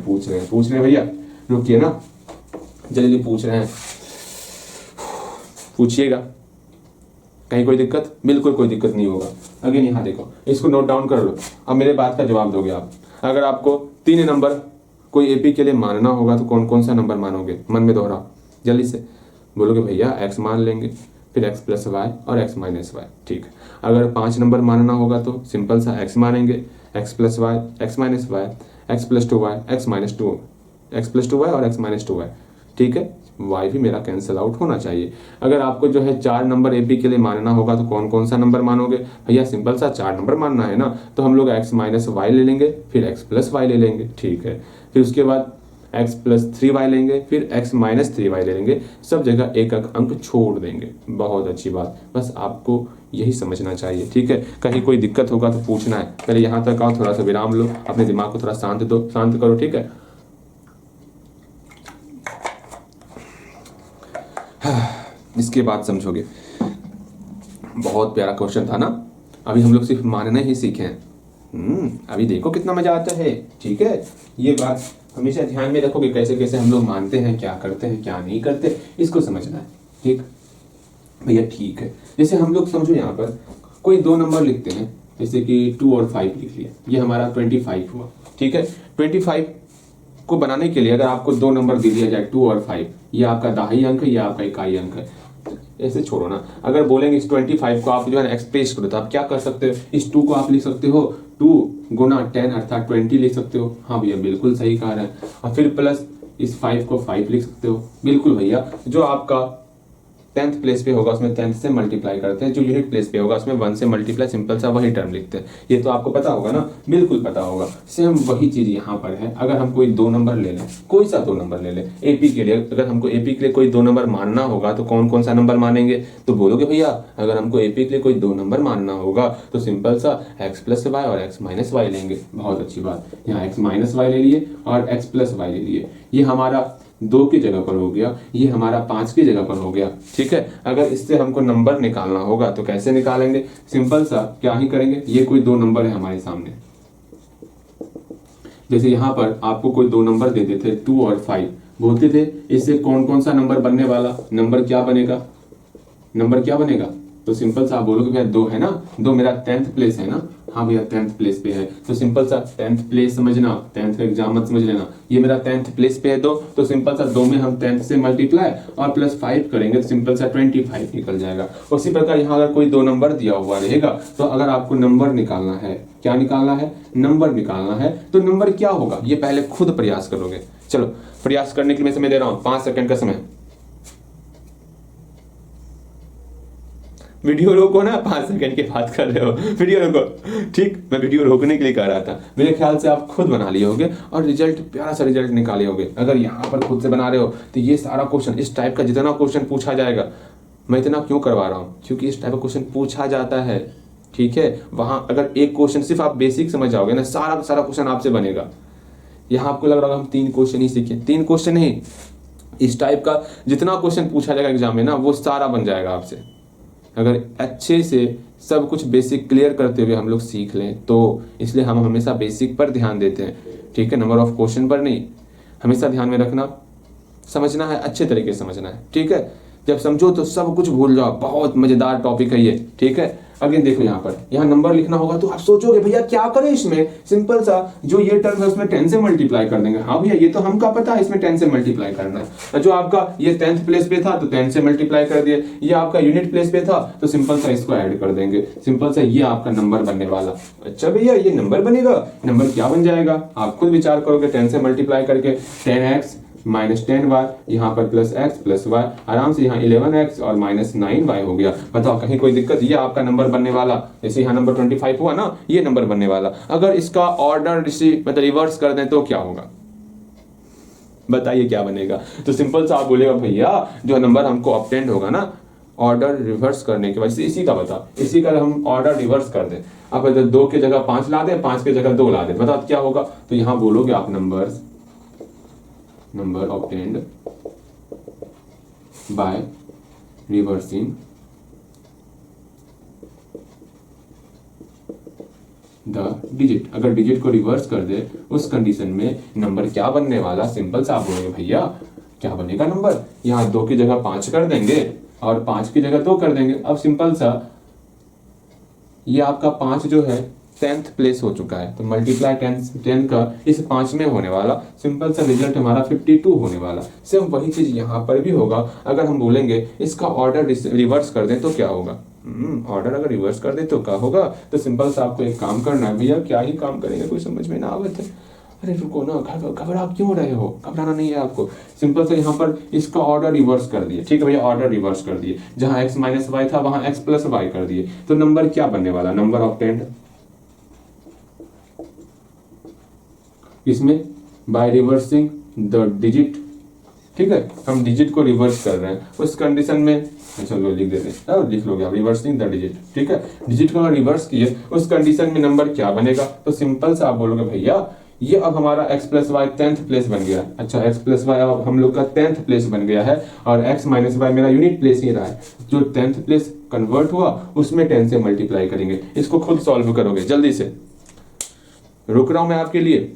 हैं भैया, रुकिए ना, जल्दी पूछ रहे हैं, पूछिएगा। कहीं कोई दिक्कत? बिल्कुल कोई दिक्कत नहीं होगा। अगेन यहाँ देखो, इसको नोट डाउन कर लो, अब मेरे बात का जवाब दोगे आप। अगर आपको 3 नंबर कोई एपी के लिए मानना होगा तो कौन कौन सा नंबर मानोगे? मन में दोहराओ, जल्दी से बोलोगे भैया x मान लेंगे, फिर x प्लस वाई और x माइनस वाई, ठीक है। अगर 5 नंबर मानना होगा तो सिंपल सा x मानेंगे, x plus y, x minus y, x plus 2y, x minus 2, x plus 2y और x माइनस 2y, ठीक है। y भी मेरा कैंसिल आउट होना चाहिए। अगर आपको जो है 4 नंबर एपी के लिए मानना होगा तो कौन कौन सा नंबर मानोगे? भैया सिंपल सा 4 नंबर मानना है ना, तो हम लोग x माइनस वाई ले लेंगे, फिर x प्लस वाई ले लेंगे, ठीक है। फिर उसके बाद x प्लस 3y लेंगे, फिर x माइनस 3y ले लेंगे, सब जगह एक एक अंक छोड़ देंगे। बहुत अच्छी बात, बस आपको यही समझना चाहिए, ठीक है। कहीं कोई दिक्कत होगा तो पूछना है। पहले यहाँ तक आओ, थोड़ा सा विराम लो, अपने दिमाग को थोड़ा शांत दो, शांत करो, ठीक है। इसके बाद समझोगे। बहुत प्यारा क्वेश्चन था ना। अभी हम लोग सिर्फ मानना ही सीखे हैं। अभी देखो कितना मजा आता है, ठीक है। ये बात हमेशा ध्यान में रखोगे, कैसे कैसे हम लोग मानते हैं, क्या करते हैं, क्या नहीं करते, इसको समझना है, ठीक भैया, ठीक है। जैसे हम लोग समझो यहाँ पर कोई 2 नंबर लिखते हैं, जैसे कि 2 और 5 लिख लिया, ये हमारा 25 हुआ, ठीक है। 25 को बनाने के लिए अगर आपको 2 नंबर दे दिया जाए 2 और 5, ये आपका दहाई अंक है, ये आपका इकाई अंक है, ऐसे छोड़ो ना। अगर बोलेंगे इस 25 को आप जो है एक्सप्रेस करो तो आप क्या कर सकते हो? इस 2 को आप लिख सकते हो 2 गुना 10 अर्थात 20 लिख सकते हो। हाँ भैया बिल्कुल सही कहा है। और फिर प्लस इस 5 को 5 लिख सकते हो। बिल्कुल भैया, जो आपका 10th प्लेस पे होगा उसमें 10th से मल्टीप्लाई करते हैं, जो यूनिट प्लेस पे होगा उसमें 1 से मल्टीप्लाई, सिंपल सा वही टर्म लिखते हैं। ये तो आपको पता होगा ना, बिल्कुल पता होगा। सेम वही चीज यहाँ पर है। अगर हम कोई 2 नंबर ले लें, कोई सा 2 नंबर ले लें एपी के लिए, अगर हमको एपी के लिए कोई 2 नंबर मानना होगा तो कौन कौन सा नंबर मानेंगे? तो बोलोगे भैया अगर हमको एपी के लिए कोई 2 नंबर मानना होगा तो सिंपल सा एक्स प्लस वाई और एक्स माइनस वाई लेंगे। बहुत अच्छी बात, यहाँ एक्स माइनस वाई ले लिए और एक्स प्लस वाई ले लिए। ये हमारा 2 की जगह पर हो गया, ये हमारा 5 की जगह पर हो गया, ठीक है। अगर इससे हमको नंबर निकालना होगा तो कैसे निकालेंगे? सिंपल सा क्या ही करेंगे, ये कोई 2 नंबर है हमारे सामने, जैसे यहाँ पर आपको कोई 2 नंबर दे देते 2 और 5 बोलते थे, इससे कौन कौन सा नंबर बनने वाला? नंबर क्या बनेगा? नंबर क्या बनेगा? तो सिंपल सा आप बोलोगे भैया 2 है ना, 2 मेरा 10th प्लेस है ना। हाँ भैया 10th प्लेस पे है, तो सिंपल सा 10th प्लेस समझना, 10th का एग्जाम मत समझ लेना। ये मेरा 10th प्लेस पे है 2, तो सिंपल सा 2 में हम 10th से मल्टीप्लाई और प्लस 5 करेंगे तो सिंपल सा 25 निकल जाएगा। उसी प्रकार यहाँ अगर कोई 2 नंबर दिया हुआ रहेगा तो अगर आपको नंबर निकालना है, क्या निकालना है? नंबर निकालना है। तो नंबर क्या होगा ये पहले खुद प्रयास करोगे। चलो प्रयास करने के लिए मैं समय दे रहा हूँ, 5 सेकंड का समय। वीडियो रोको ना, 5 सेकंड की बात कर रहे हो, वीडियो रोको, ठीक। मैं वीडियो रोकने के लिए कह रहा था। मेरे ख्याल से आप खुद बना लिए होगे और रिजल्ट, प्यारा सा रिजल्ट निकाले होगे। अगर यहाँ पर खुद से बना रहे हो तो ये सारा क्वेश्चन, इस टाइप का जितना क्वेश्चन पूछा जाएगा, मैं इतना क्यों करवा रहा हूँ, क्योंकि इस टाइप का क्वेश्चन पूछा जाता है, ठीक है। वहां अगर एक क्वेश्चन सिर्फ आप बेसिक समझ जाओगे ना, सारा सारा क्वेश्चन आपसे बनेगा। यहाँ आपको लग रहा होगा हम 3 क्वेश्चन ही सीखे, 3 क्वेश्चन नहीं, इस टाइप का जितना क्वेश्चन पूछा जाएगा एग्जाम में ना, वो सारा बन जाएगा आपसे। अगर अच्छे से सब कुछ बेसिक क्लियर करते हुए हम लोग सीख लें तो, इसलिए हम हमेशा बेसिक पर ध्यान देते हैं, ठीक है, नंबर ऑफ क्वेश्चन पर नहीं। हमेशा ध्यान में रखना, समझना है, अच्छे तरीके से समझना है, ठीक है। जब समझो तो सब कुछ भूल जाओ। बहुत मजेदार टॉपिक है ये, ठीक है। अगेन देखो यहाँ पर, यहाँ नंबर लिखना होगा तो आप सोचोगे भैया क्या करें इसमें? सिंपल सा, जो ये टर्म है उसमें 10 से मल्टीप्लाई कर देंगे। हाँ भैया ये तो हमका पता है, इसमें 10 से मल्टीप्लाई करना है। जो आपका ये 10th प्लेस पे था तो 10 से मल्टीप्लाई कर दिए, ये आपका यूनिट प्लेस पे था तो सिंपल सा इसको ऐड कर देंगे। सिंपल सा ये आपका नंबर बनने वाला। अच्छा भैया ये नंबर बनेगा, नंबर क्या बन जाएगा? आप खुद विचार करोगे। 10 से मल्टीप्लाई करके 10x -10y, यहाँ पर +x+y, आराम से यहाँ 11x और -9y हो गया। बताओ कहीं कोई दिक्कत? ये आपका नंबर बनने वाला, जैसे यहाँ नंबर 25 हुआ ना, ये नंबर बनने वाला। अगर इसका ऑर्डर मतलब रिवर्स कर दें तो क्या होगा? बताइए क्या बनेगा? तो सिंपल सा आप बोलेगा भैया जो नंबर हमको ऑब्टेंड होगा ना ऑर्डर रिवर्स करने के बाद, इसी का बता, इसी का हम ऑर्डर रिवर्स कर दें। अब अगर 2 की जगह 5 ला दें, 5 की जगह 2 ला दें, बताओ क्या होगा? तो यहां बोलोगे आप number obtained by reversing the digit. अगर डिजिट को रिवर्स कर दे उस कंडीशन में नंबर क्या बनने वाला? सिंपल सा आप बोलेंगे भैया क्या बनेगा नंबर? यहाँ 2 की जगह 5 कर देंगे और 5 की जगह 2 कर देंगे। अब सिंपल सा ये आपका 5 जो है 10th प्लेस हो चुका है, तो मल्टीप्लाई 10 का इस 5 में होने वाला, सिंपल सा रिजल्ट हमारा 52 होने वाला। सेम वही चीज यहाँ पर भी होगा। अगर हम बोलेंगे इसका ऑर्डर रिवर्स कर दें तो क्या होगा? ऑर्डर अगर रिवर्स कर दे तो क्या होगा? तो सिंपल सा आपको एक काम करना है। भैया क्या ही काम करेंगे, कोई समझ में ना आवत है? अरे रुको ना, घबरा क्यों रहे हो? घबराना नहीं है आपको। सिंपल से यहाँ पर इसका ऑर्डर रिवर्स कर दिए, ठीक है भैया, ऑर्डर रिवर्स कर दिए। जहां x माइनस वाई था वहां x प्लस वाई कर दिए, तो नंबर क्या बनने वाला? नंबर ऑब्टेंड इसमें बाय रिवर्सिंग द डिजिट, ठीक है, हम डिजिट को रिवर्स कर रहे हैं उस कंडीशन में। चलो लिख देते हैं, लिख लोगे आप रिवर्सिंग द डिजिट, ठीक है। डिजिट को रिवर्स किए उस कंडीशन में नंबर क्या बनेगा? तो सिंपल से आप बोलोगे भैया ये अब हमारा x plus Y 10th place बन गया। अच्छा, x प्लस वाई अब हम लोग का 10th प्लेस बन गया है और x माइनस वाई मेरा यूनिट प्लेस ही रहा है। जो 10th प्लेस कन्वर्ट हुआ उसमें 10 से मल्टीप्लाई करेंगे। इसको खुद सॉल्व करोगे, जल्दी से। रुक रहा हूं मैं आपके लिए,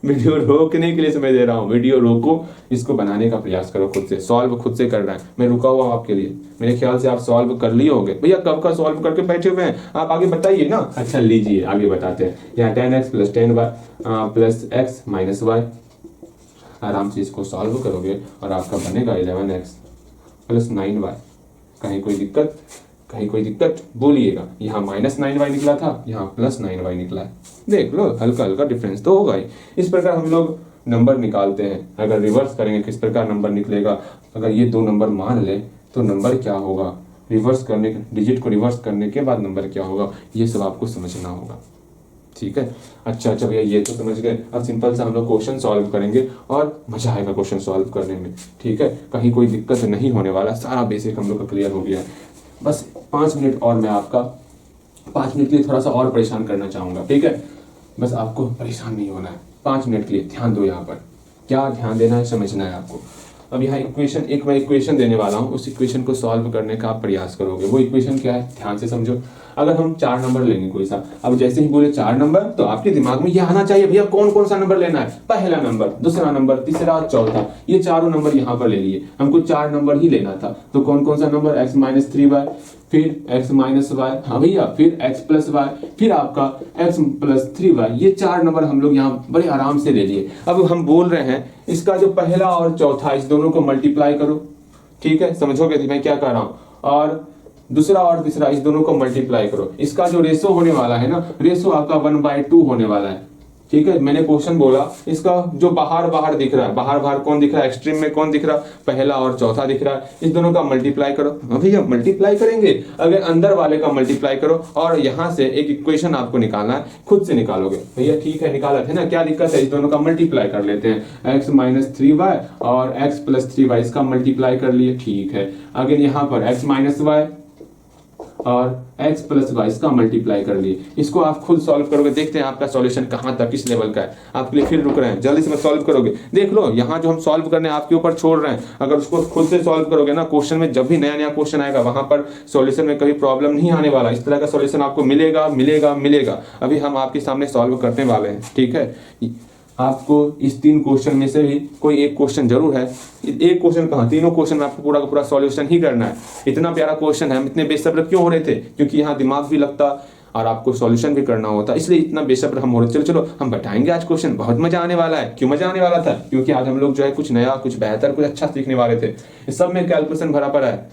वीडियो रोकने के लिए समय दे रहा हूँ। वीडियो रोको, इसको बनाने का प्रयास करो, खुद से सॉल्व खुद से कर रहा है। मैं रुका हुआ हूँ आपके लिए, मेरे ख्याल से आप सॉल्व कर लिए होंगे। भैया कब का सॉल्व करके बैठे हुए हैं आप? आगे बताइए ना। अच्छा लीजिए आगे बताते हैं। यहाँ 10x plus 10y plus x minus y, आराम से इसको सॉल्व करोगे और आपका बनेगा 11x प्लस 9y। कहीं कोई दिक्कत? कहीं कोई दिक्कत बोलिएगा। यहाँ -9y निकला था, यहाँ +9y निकला है। देख लो, हल्का हल्का डिफरेंस तो होगा ही। इस प्रकार हम लोग नंबर निकालते हैं। अगर रिवर्स करेंगे किस प्रकार नंबर निकलेगा? अगर ये 2 नंबर मान ले तो नंबर क्या होगा? रिवर्स करने, डिजिट को रिवर्स करने के बाद नंबर क्या होगा? ये सब आपको समझना होगा, ठीक है। अच्छा भैया ये तो समझ गए। अब सिंपल से हम लोग क्वेश्चन सॉल्व करेंगे और मजा आएगा क्वेश्चन सॉल्व करने में, ठीक है। कहीं कोई दिक्कत नहीं होने वाला, सारा बेसिक हम लोग का क्लियर हो गया है। बस 5 मिनट और मैं आपका 5 मिनट के लिए थोड़ा सा और परेशान करना चाहूंगा, ठीक है। बस आपको परेशान नहीं होना है, 5 मिनट के लिए ध्यान दो। यहाँ पर क्या ध्यान देना है, समझना है आपको। अब यहाँ मैं इक्वेशन देने वाला हूँ, उस इक्वेशन को सॉल्व करने का आप प्रयास करोगे। वो इक्वेशन क्या है, ध्यान से समझो। अगर हम 4 नंबर लेंगे कोई सा, अब जैसे ही बोले 4 नंबर तो आपके दिमाग में ये आना चाहिए भैया कौन कौन सा नंबर लेना है। पहला नंबर, दूसरा नंबर, तीसरा, चौथा, ये चारों नंबर यहाँ पर ले लिए। हमको 4 नंबर ही लेना था, तो कौन कौन सा नंबर? x माइनस 3y, फिर x माइनस वाई, हाँ भैया, फिर x प्लस वाई, फिर आपका x प्लस 3y। ये 4 नंबर हम लोग यहाँ बड़े आराम से ले लिए। अब हम बोल रहे हैं इसका जो पहला और चौथा इस दोनों को मल्टीप्लाई करो, ठीक है। समझोगे मैं क्या कर रहा हूँ? और दूसरा और तीसरा इस दोनों को मल्टीप्लाई करो। इसका जो रेशो होने वाला है ना, रेशो आपका 1/2 होने वाला है, ठीक है। मैंने क्वेश्चन बोला इसका जो बाहर दिख रहा है, बाहर कौन दिख रहा है? एक्सट्रीम में कौन दिख रहा है? पहला और चौथा दिख रहा है। इस दोनों का मल्टीप्लाई करो। भैया मल्टीप्लाई करेंगे, अगर अंदर वाले का मल्टीप्लाई करो और यहाँ से एक इक्वेशन आपको निकालना है, खुद से निकालोगे। भैया ठीक है, निकाला है ना, क्या दिक्कत है? इस दोनों का मल्टीप्लाई कर लेते हैं। x माइनस 3y और x प्लस 3y, इसका मल्टीप्लाई कर लिए, ठीक है। अगर यहाँ पर x माइनस वाई और x प्लस वाई, इसका मल्टीप्लाई कर लिए। इसको आप खुद सॉल्व करोगे, देखते हैं आपका सॉल्यूशन कहां तक, किस लेवल का है। आपके लिए फिर रुक रहे हैं, जल्दी से सॉल्व करोगे। देख लो यहाँ जो हम सॉल्व करने आपके ऊपर छोड़ रहे हैं, अगर उसको खुद से सॉल्व करोगे ना, क्वेश्चन में जब भी नया क्वेश्चन आएगा वहां पर सॉल्यूशन में कभी प्रॉब्लम नहीं आने वाला। इस तरह का सॉल्यूशन आपको मिलेगा। अभी हम आपके सामने सॉल्व करने वाले हैं, ठीक है। आपको इस 3 क्वेश्चन में से भी कोई एक क्वेश्चन जरूर है, एक क्वेश्चन कहाँ, तीनों क्वेश्चन में आपको पूरा का पूरा सॉल्यूशन ही करना है। इतना प्यारा क्वेश्चन है, हम इतने बेसब्र क्यों हो रहे थे? क्योंकि यहाँ दिमाग भी लगता और आपको सॉल्यूशन भी करना होता, इसलिए इतना बेसब्र हम हो रहे। चलो हम बैठाएंगे आज क्वेश्चन, बहुत मजा आने वाला है। क्यों मजा आने वाला था? क्योंकि आज हम लोग जो है कुछ नया, कुछ बेहतर, कुछ अच्छा सीखने वाले थे। इस सब में कैलकुलेशन भरा पड़ा है।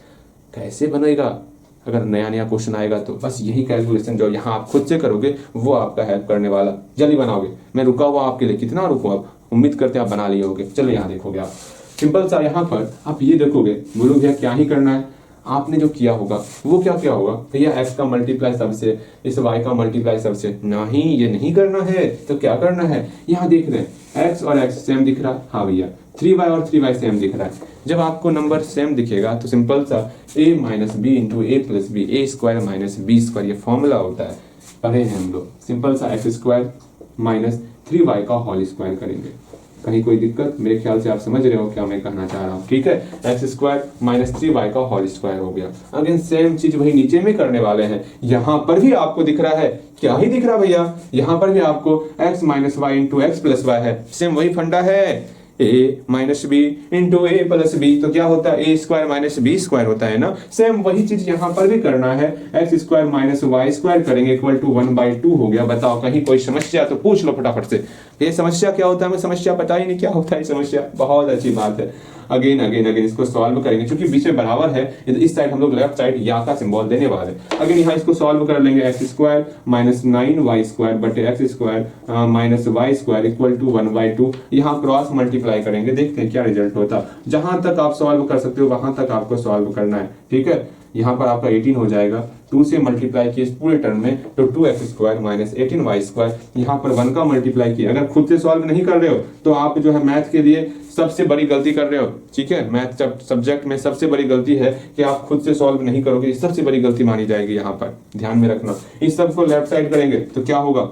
कैसे बनेगा अगर नया क्वेश्चन आएगा? तो बस यही कैलकुलेशन जो यहाँ आप खुद से करोगे वो आपका हेल्प करने वाला। जल्दी बनाओगे, मैं रुका हुआ आपके लिए। कितना रुकूं? अब उम्मीद करते हैं आप बना लिए होगे। चलो यहाँ देखोगे आप सिंपल सा, यहाँ पर आप ये देखोगे, बोलो भैया क्या ही करना है, आपने जो किया होगा वो क्या क्या होगा भैया, एक्स का मल्टीप्लाई सबसे, इस वाई का मल्टीप्लाई सबसे, नहीं ये नहीं करना है। तो क्या करना है, यहाँ देख रहे हैं एक्स और एक्स सेम दिख रहा है, हाँ भैया 3y और 3y सेम दिख रहा है। जब आपको नंबर सेम दिखेगा तो सिंपल सा a minus b into a plus b, a square minus b square, ये फॉर्मूला होता है, पढ़े हैं हम लोग। सिंपल सा एक्स स्क्वायर माइनस 3y का होल स्क्वायर करेंगे। कहीं कोई दिक्कत, मेरे ख्याल से आप समझ रहे हो क्या मैं कहना चाह रहा हूँ, ठीक है। एक्स स्क्वायर माइनस 3y का होल स्क्वायर हो गया। अगेन सेम चीज वही नीचे में करने वाले हैं। यहाँ पर भी आपको दिख रहा है, क्या ही दिख रहा भैया, यहाँ पर भी आपको x minus y into x plus y है, सेम वही फंडा है, a minus b into a plus b, तो क्या होता है a square minus b square होता है ना। सेम वही चीज यहाँ पर भी करना है, x square minus y square करेंगे इक्वल टू 1/2 हो गया। बताओ कहीं कोई समस्या तो पूछ लो फटाफट से, ये समस्या क्या होता है, हमें समस्या पता ही नहीं क्या होता है समस्या, बहुत अच्छी बात है। अगेन अगेन अगेन इसको सॉल्व करेंगे, क्योंकि बीच में बराबर है, इस साइड हम लोग लेफ्ट साइड या का सिंबल देने वाले। अगेन यहाँ इसको सॉल्व कर लेंगे, x square minus 9y square बटे x square minus y square equal to 1/2। यहाँ क्रॉस मल्टीप्लाई करेंगे, देखते हैं क्या रिजल्ट होता है। जहां तक आप सॉल्व कर सकते हो वहां तक आपको सॉल्व करना है, ठीक है। यहाँ पर आपका 18 हो जाएगा, 2 से मल्टीप्लाई किए इस पूरे टर्म में तो 2x square minus 18y square, यहाँ पर 1 का मल्टीप्लाई किया। अगर खुद से सॉल्व नहीं कर रहे हो तो आप जो है मैथ के लिए सबसे बड़ी गलती कर रहे हो, ठीक है। मैथ सब्जेक्ट में सबसे बड़ी गलती है कि आप खुद से सॉल्व नहीं करोगे, ये सबसे बड़ी गलती मानी जाएगी। यहाँ पर ध्यान में रखना, इस सब को लेफ्ट साइड करेंगे तो क्या होगा,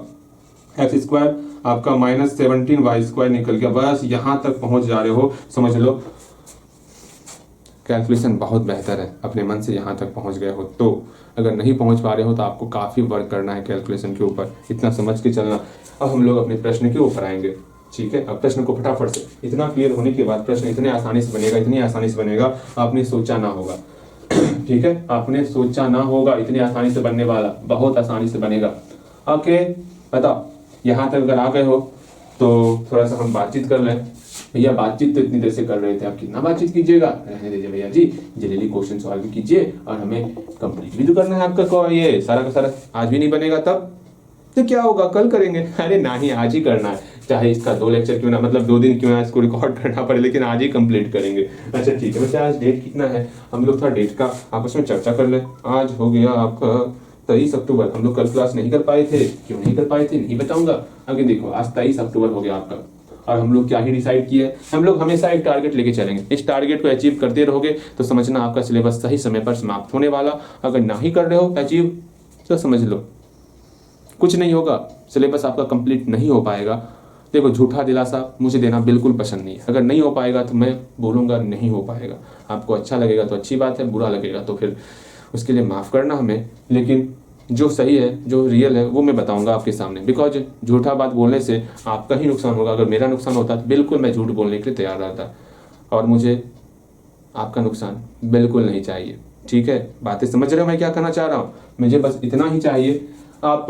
एक्स स्क्वायर आपका माइनस 17y स्क्वायर निकल गया। बस यहाँ तक पहुंच जा रहे हो, समझ लो कैलकुलेशन बहुत बेहतर है, अपने मन से यहाँ तक पहुँच गए हो। तो अगर नहीं पहुँच पा रहे हो तो आपको काफ़ी वर्क करना है कैलकुलेशन के ऊपर, इतना समझ के चलना। अब हम लोग अपने प्रश्न के ऊपर आएंगे, ठीक है। अब प्रश्न को फटाफट से, इतना क्लियर होने के बाद प्रश्न इतने आसानी से बनेगा, इतनी आसानी से बनेगा, आपने सोचा ना होगा, ठीक है। आपने सोचा ना होगा इतनी आसानी से बनने वाला, बहुत आसानी से बनेगा। ओके बताओ, यहाँ तक अगर आ गए हो तो थोड़ा सा हम बातचीत कर लें। भैया बातचीत तो इतनी देर से कर रहे थे, आप कितना बातचीत कीजिएगा, रहने दीजिए भैया जी, जल्दी क्वेश्चन सॉल्व कीजिए और हमें कंप्लीट भी तो करना है आपका। ये सारा का सारा आज भी नहीं बनेगा तब तो क्या होगा, कल करेंगे। अरे नहीं, आज ही करना है, चाहे इसका 2 लेक्चर क्यों ना, मतलब 2 दिन क्यों ना इसको रिकॉर्ड करना पड़े, लेकिन आज ही कंप्लीट करेंगे। अच्छा ठीक है, वैसे आज डेट कितना है, हम लोग थोड़ा डेट का आपस में चर्चा कर ले। आज हो गया आपका 23 अक्टूबर। हम लोग कल क्लास नहीं कर पाए थे, क्यों नहीं कर पाए थे नहीं बताऊंगा। आगे देखो, आज 23 अक्टूबर हो गया आपका, और हम लोग क्या ही डिसाइड किए, हम लोग हमेशा एक टारगेट लेके चलेंगे। इस टारगेट को अचीव करते रहोगे तो समझना आपका सिलेबस सही समय पर समाप्त होने वाला। अगर नहीं कर रहे हो अचीव तो समझ लो कुछ नहीं होगा, सिलेबस आपका कंप्लीट नहीं हो पाएगा। देखो झूठा दिलासा मुझे देना बिल्कुल पसंद नहीं है, अगर नहीं हो पाएगा तो मैं बोलूँगा नहीं हो पाएगा। आपको अच्छा लगेगा तो अच्छी बात है, बुरा लगेगा तो फिर उसके लिए माफ़ करना हमें, लेकिन जो सही है जो रियल है वो मैं बताऊंगा आपके सामने। बिकॉज झूठा बात बोलने से आपका ही नुकसान होगा। अगर मेरा नुकसान होता तो बिल्कुल मैं झूठ बोलने के लिए तैयार रहता, और मुझे आपका नुकसान बिल्कुल नहीं चाहिए, ठीक है। बातें समझ रहे हो मैं क्या कहना चाह रहा हूँ, मुझे बस इतना ही चाहिए, आप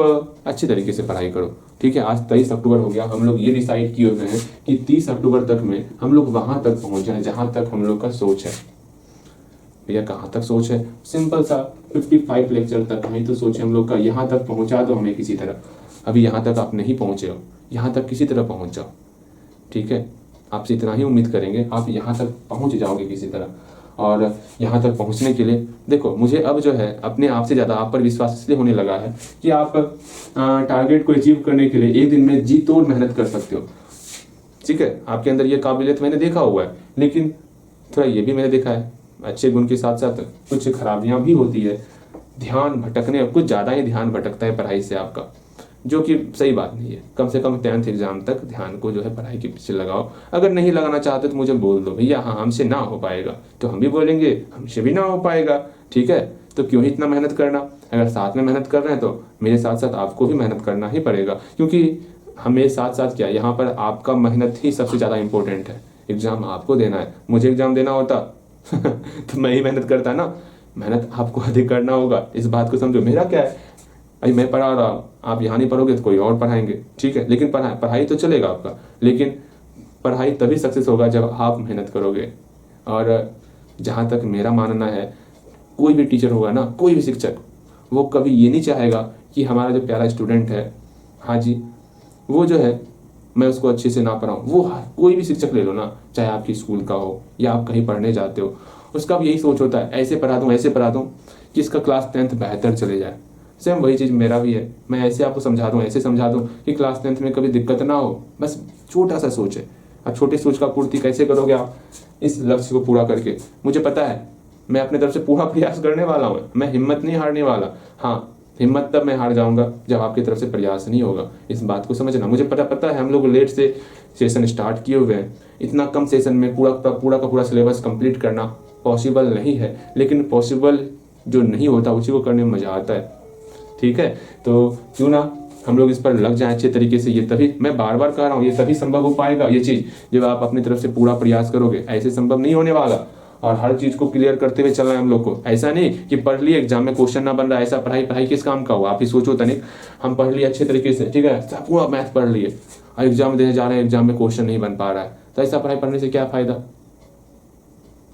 अच्छी तरीके से पढ़ाई करो, ठीक है। आज 23 अक्टूबर हो गया, हम लोग ये डिसाइड किए हुए हैं कि 30 अक्टूबर तक में हम लोग वहां तक पहुंच जाए जहां तक हम लोग का सोच है। भैया कहाँ तक सोच है, सिंपल सा 55 लेक्चर तक हमें तो सोच है हम लोग का, यहाँ तक पहुँचा दो हमें किसी तरह। अभी यहाँ तक आप नहीं पहुँचे हो, यहाँ तक किसी तरह पहुँच जाओ, ठीक है। आपसे इतना ही उम्मीद करेंगे, आप यहाँ तक पहुँच जाओगे किसी तरह। और यहाँ तक पहुँचने के लिए देखो, मुझे अब जो है अपने आप से ज़्यादा आप पर विश्वास इसलिए होने लगा है कि आप टारगेट को अचीव करने के लिए एक दिन में जी तोड़ मेहनत कर सकते हो, ठीक है। आपके अंदर ये काबिलियत मैंने देखा हुआ है, लेकिन थोड़ा ये भी मैंने देखा है अच्छे गुण के साथ साथ कुछ खराबियां भी होती है। ध्यान भटकने, कुछ ज़्यादा ही ध्यान भटकता है पढ़ाई से आपका, जो कि सही बात नहीं है। कम से कम 10th एग्जाम तक ध्यान को जो है पढ़ाई के पीछे लगाओ। अगर नहीं लगाना चाहते तो मुझे बोल दो, भैया हाँ हमसे ना हो पाएगा, तो हम भी बोलेंगे हमसे भी ना हो पाएगा, ठीक है। तो क्यों ही इतना मेहनत करना, अगर साथ में मेहनत कर रहे हैं तो मेरे साथ साथ आपको भी मेहनत करना ही पड़ेगा, क्योंकि हमें साथ साथ क्या, यहाँ पर आपका मेहनत ही सबसे ज़्यादा इंपॉर्टेंट है। एग्जाम आपको देना है, मुझे एग्जाम देना होता तो मैं ही मेहनत करता ना, मेहनत आपको अधिक करना होगा, इस बात को समझो। मेरा क्या है, अभी मैं पढ़ा रहा हूँ, आप यहाँ नहीं पढ़ोगे तो कोई और पढ़ाएंगे, ठीक है। लेकिन पढ़ाई तो चलेगा आपका, लेकिन पढ़ाई तभी सक्सेस होगा जब आप मेहनत करोगे। और जहाँ तक मेरा मानना है, कोई भी टीचर होगा ना, कोई भी शिक्षक, वो कभी ये नहीं चाहेगा कि हमारा जो प्यारा स्टूडेंट है, हाँ जी, वो जो है मैं उसको अच्छे से ना पढ़ाऊँ। वो कोई भी शिक्षक ले लो ना, चाहे आपकी स्कूल का हो या आप कहीं पढ़ने जाते हो, उसका भी यही सोच होता है ऐसे पढ़ा दूँ कि इसका क्लास 10th बेहतर चले जाए। सेम वही चीज़ मेरा भी है, मैं ऐसे आपको समझा दूँ, ऐसे समझा दूँ कि क्लास 10th में कभी दिक्कत ना हो। बस छोटा सा सोच है। अब छोटी सोच का पूर्ति कैसे करोगे आप? इस लक्ष्य को पूरा करके। मुझे पता है मैं अपने तरफ से पूरा प्रयास करने वाला हूँ, मैं हिम्मत नहीं हारने वाला। हाँ, हिम्मत तब मैं हार जाऊंगा जब आपकी तरफ से प्रयास नहीं होगा। इस बात को समझना। मुझे पता है हम लोग लेट से सेशन स्टार्ट किए हुए हैं, इतना कम सेशन में पूरा का पूरा सिलेबस कंप्लीट करना पॉसिबल नहीं है, लेकिन पॉसिबल जो नहीं होता उसी को करने में मजा आता है। ठीक है, तो क्यों ना हम लोग इस पर लग जाएं अच्छे तरीके से। ये तभी, मैं बार बार कह रहा हूँ, ये तभी संभव हो पाएगा ये चीज़ जब आप अपनी तरफ से पूरा प्रयास करोगे। ऐसे संभव नहीं होने वाला। और हर चीज़ को क्लियर करते हुए चलना है हम लोग को। ऐसा नहीं कि पढ़ लिए एग्जाम में क्वेश्चन ना बन रहा है, ऐसा पढ़ाई किस काम का हो? आप ही सोचो तनिक, हम पढ़ लिए अच्छे तरीके से, ठीक है, पूरा मैथ पढ़ लिए और एग्जाम देने जा रहे हैं, एग्जाम में क्वेश्चन नहीं बन पा रहा है, तो ऐसा पढ़ाई पढ़ने से क्या फ़ायदा?